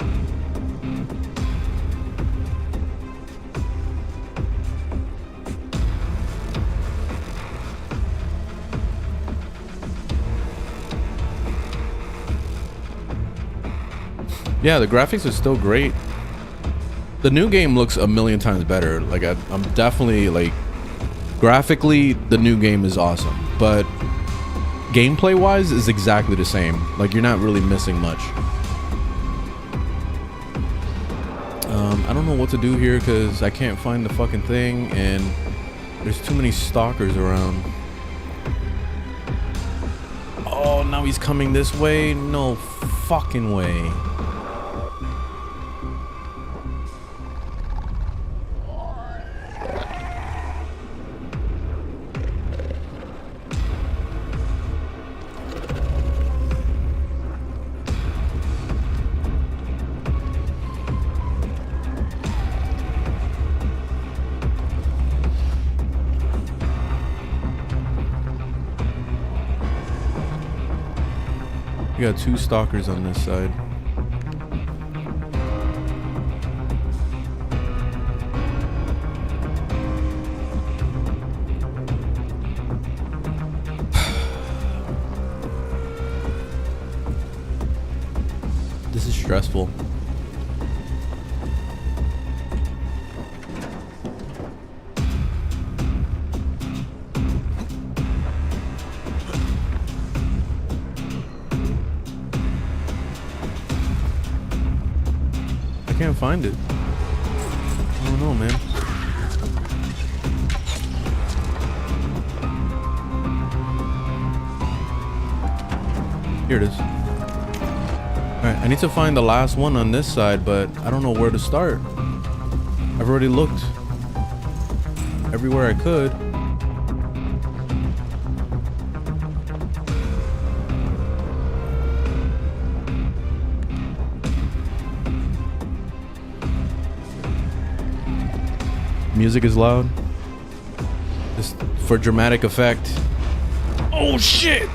Yeah, the graphics are still great. The new game looks a million times better. Like I'm definitely like, graphically, the new game is awesome, but gameplay wise is exactly the same. Like you're not really missing much. I don't know what to do here because I can't find the fucking thing and there's too many stalkers around. Oh, now he's coming this way? No fucking way. We got two stalkers on this side. This is stressful. I can't find it. I don't know, man. Here it is. Alright, I need to find the last one on this side, but I don't know where to start. I've already looked everywhere I could. Music is loud. Just for dramatic effect. Oh shit!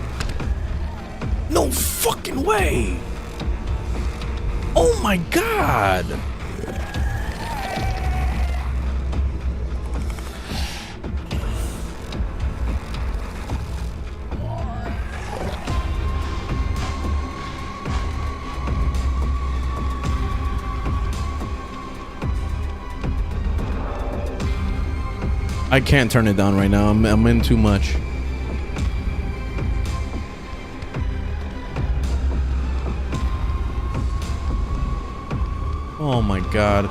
No fucking way! Oh my god! I can't turn it down right now. I'm in too much. Oh my god.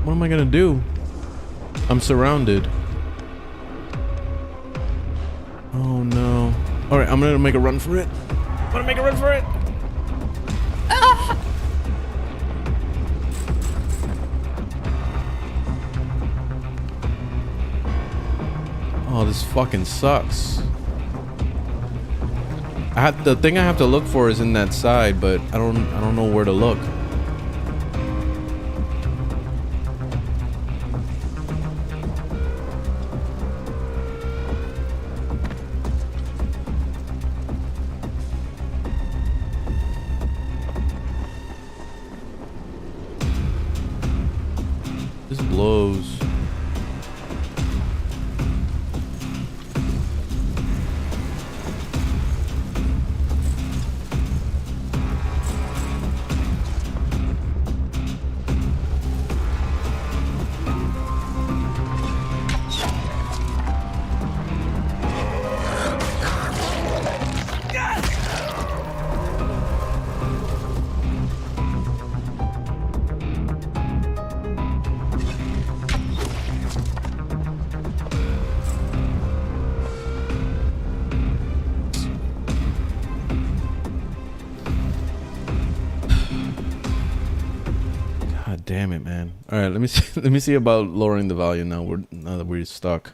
What am I gonna do? I'm surrounded. Oh no. Alright, I'm gonna make a run for it. I'm gonna make a run for it. Oh, this fucking sucks. The thing I have to look for is in that side, but I don't know where to look. This blows. Damn it, man. All right, let me see about lowering the volume now. Now that we're stuck.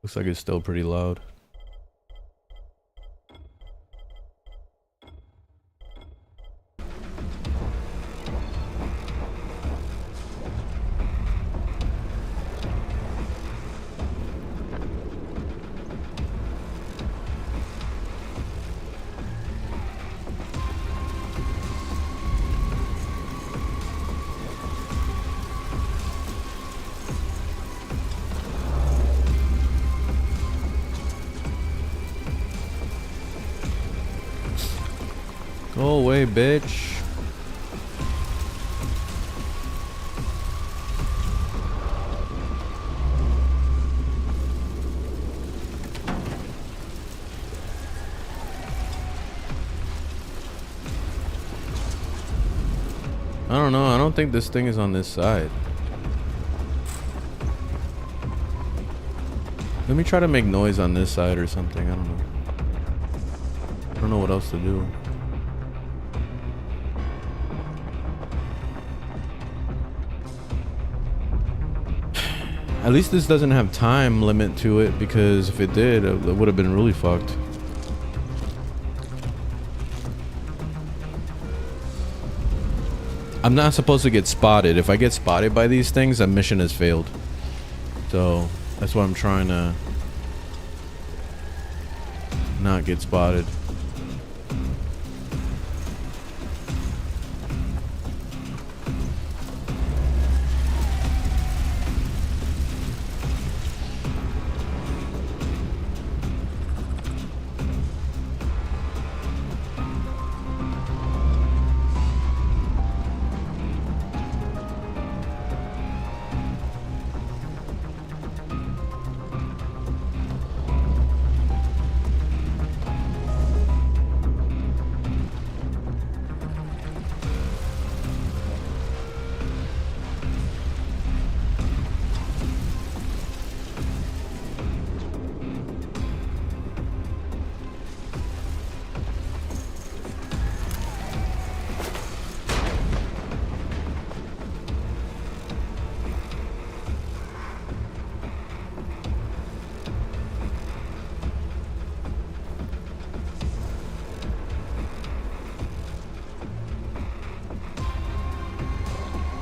Looks like it's still pretty loud. Go away, bitch. I don't know. I don't think this thing is on this side. Let me try to make noise on this side or something. I don't know. I don't know what else to do. At least this doesn't have time limit to it, because if it did, it would have been really fucked. I'm not supposed to get spotted. If I get spotted by these things, that mission has failed. So that's why I'm trying to not get spotted.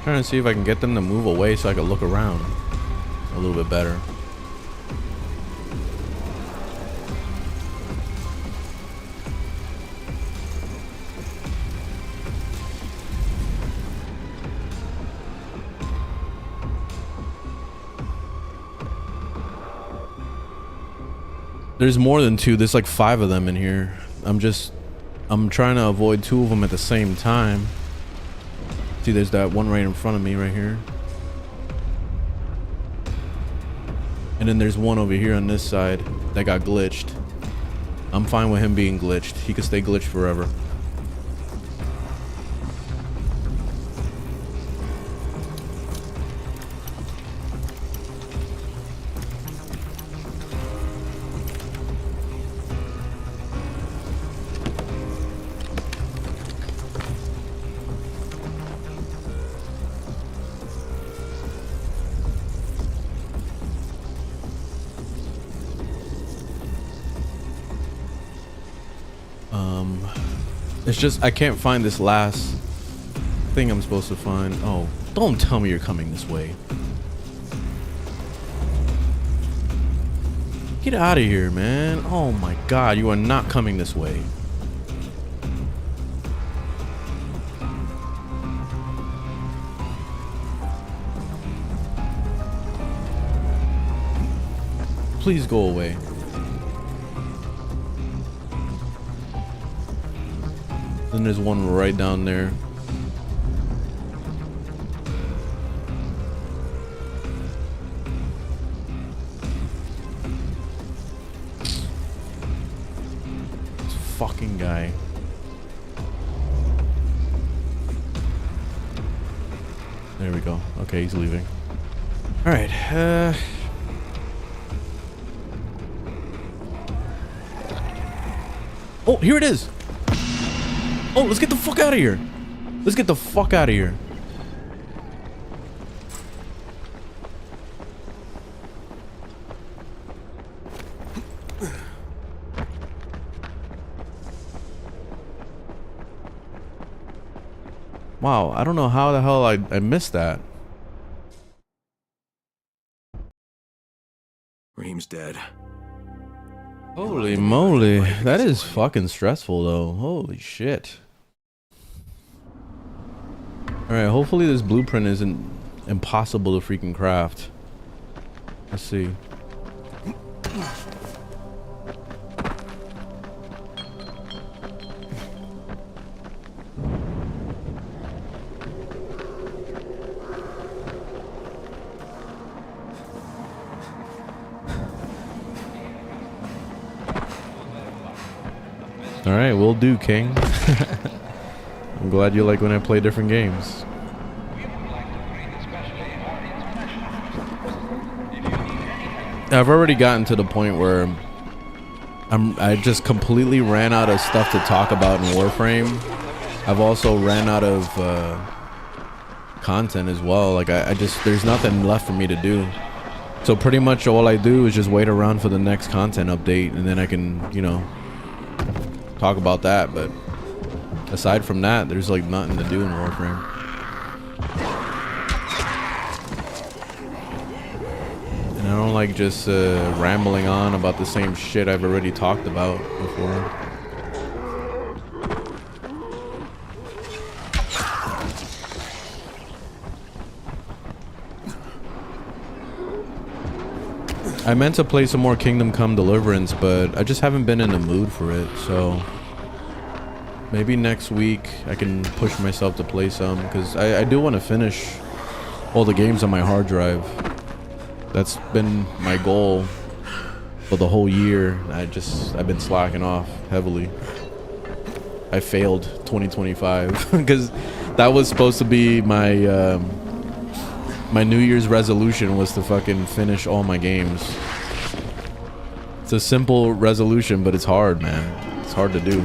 Trying to see if I can get them to move away so I can look around a little bit better. There's more than 2. There's like 5 of them in here. I'm trying to avoid 2 of them at the same time. See, there's that one right in front of me right here. And then there's one over here on this side that got glitched. I'm fine with him being glitched. He could stay glitched forever. It's just I can't find this last thing I'm supposed to find. Oh, don't tell me you're coming this way. Get out of here, man. Oh my god, you are not coming this way. Please go away. Then there's one right down there. This fucking guy. There we go. Okay, he's leaving. All right. Oh, here it is. Oh, let's get the fuck out of here. Let's get the fuck out of here. Wow, I don't know how the hell I missed that. Reem's dead. Holy moly. That is fucking stressful though. Holy shit. Alright, hopefully this blueprint isn't impossible to freaking craft. Let's see. Alright, will do, King. I'm glad you like when I play different games. I've already gotten to the point where I just completely ran out of stuff to talk about in Warframe. I've also ran out of content as well. Like I just, there's nothing left for me to do. So pretty much all I do is just wait around for the next content update, and then I can, you know, talk about that. But aside from that, there's like nothing to do in Warframe. And I don't like just rambling on about the same shit I've already talked about before. I meant to play some more Kingdom Come Deliverance, but I just haven't been in the mood for it, so maybe next week I can push myself to play some, because I do want to finish all the games on my hard drive. That's been my goal for the whole year. I've been slacking off heavily. I failed 2025 because that was supposed to be my my New Year's resolution, was to fucking finish all my games. It's a simple resolution, but it's hard, man. It's hard to do.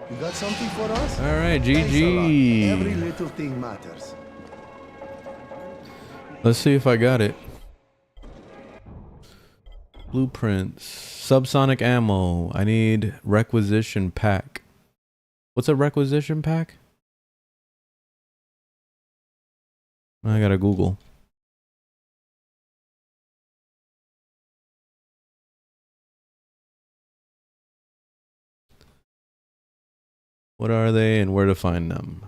You got something for us? All right, GG. Every little thing matters. Let's see if I got it. Blueprints. Subsonic ammo. I need requisition pack. What's a requisition pack? I gotta Google. What are they and where to find them?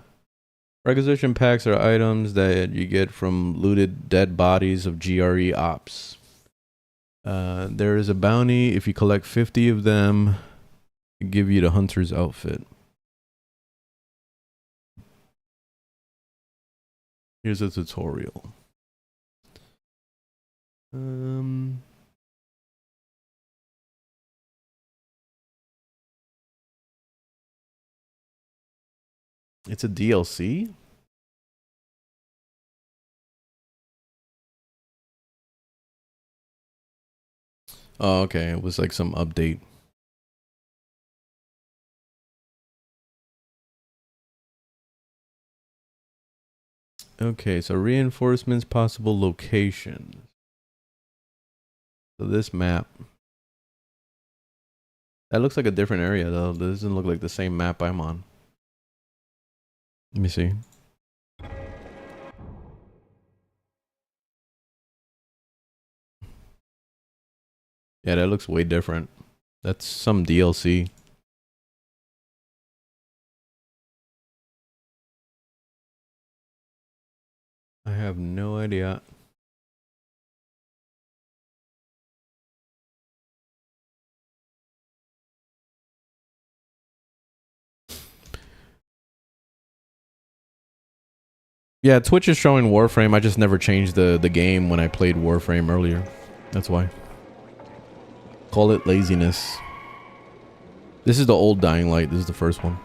Requisition packs are items that you get from looted dead bodies of GRE ops. There is a bounty if you collect 50 of them. It give you the hunter's outfit. Here's a tutorial. It's a DLC? Oh, okay. It was like some update. Okay, so reinforcements, possible locations. So this map. That looks like a different area though. This doesn't look like the same map I'm on. Let me see. Yeah, that looks way different. That's some DLC. I have no idea. Yeah, Twitch is showing Warframe. I just never changed the game when I played Warframe earlier. That's why. Call it laziness. This is the old Dying Light. This is the first one.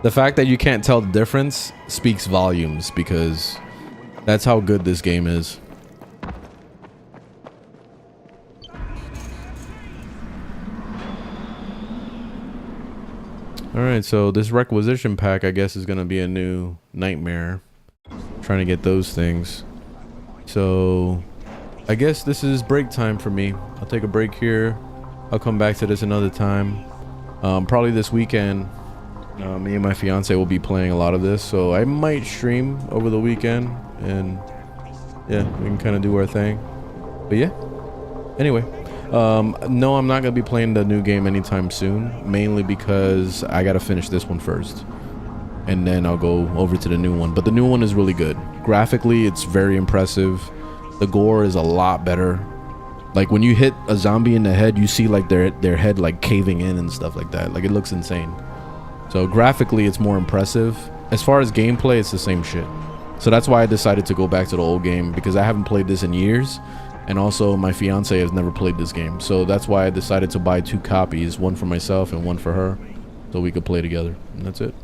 The fact that you can't tell the difference speaks volumes because that's how good this game is. Alright, so this requisition pack I guess is gonna be a new nightmare. Trying to get those things. So I guess this is break time for me. I'll take a break here. I'll come back to this another time. Probably this weekend. Me and my fiance will be playing a lot of this, so I might stream over the weekend, and yeah, we can kind of do our thing. But yeah, anyway, no, I'm not gonna be playing the new game anytime soon, mainly because I gotta finish this one first, and then I'll go over to the new one. But the new one is really good. Graphically, it's very impressive. The gore is a lot better. Like when you hit a zombie in the head, you see like their head like caving in and stuff like that. Like it looks insane. So graphically, it's more impressive. As far as gameplay, it's the same shit. So that's why I decided to go back to the old game, because I haven't played this in years. And also my fiance has never played this game. So that's why I decided to buy 2 copies, one for myself and one for her, so we could play together. And that's it.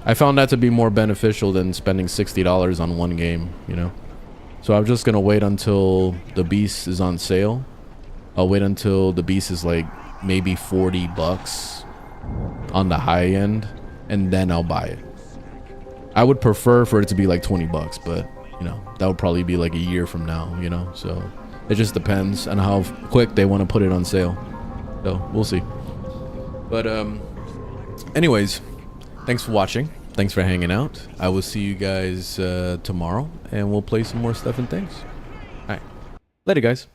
I found that to be more beneficial than spending $60 on one game, you know? So I'm just gonna wait until the Beast is on sale. I'll wait until the Beast is like maybe 40 bucks on the high end, and then I'll buy it. I would prefer for it to be like 20 bucks, but you know, that would probably be like a year from now, you know? So it just depends on how quick they want to put it on sale. So we'll see. But anyways, thanks for watching. Thanks for hanging out. I will see you guys tomorrow, and we'll play some more stuff and things. All right, later guys.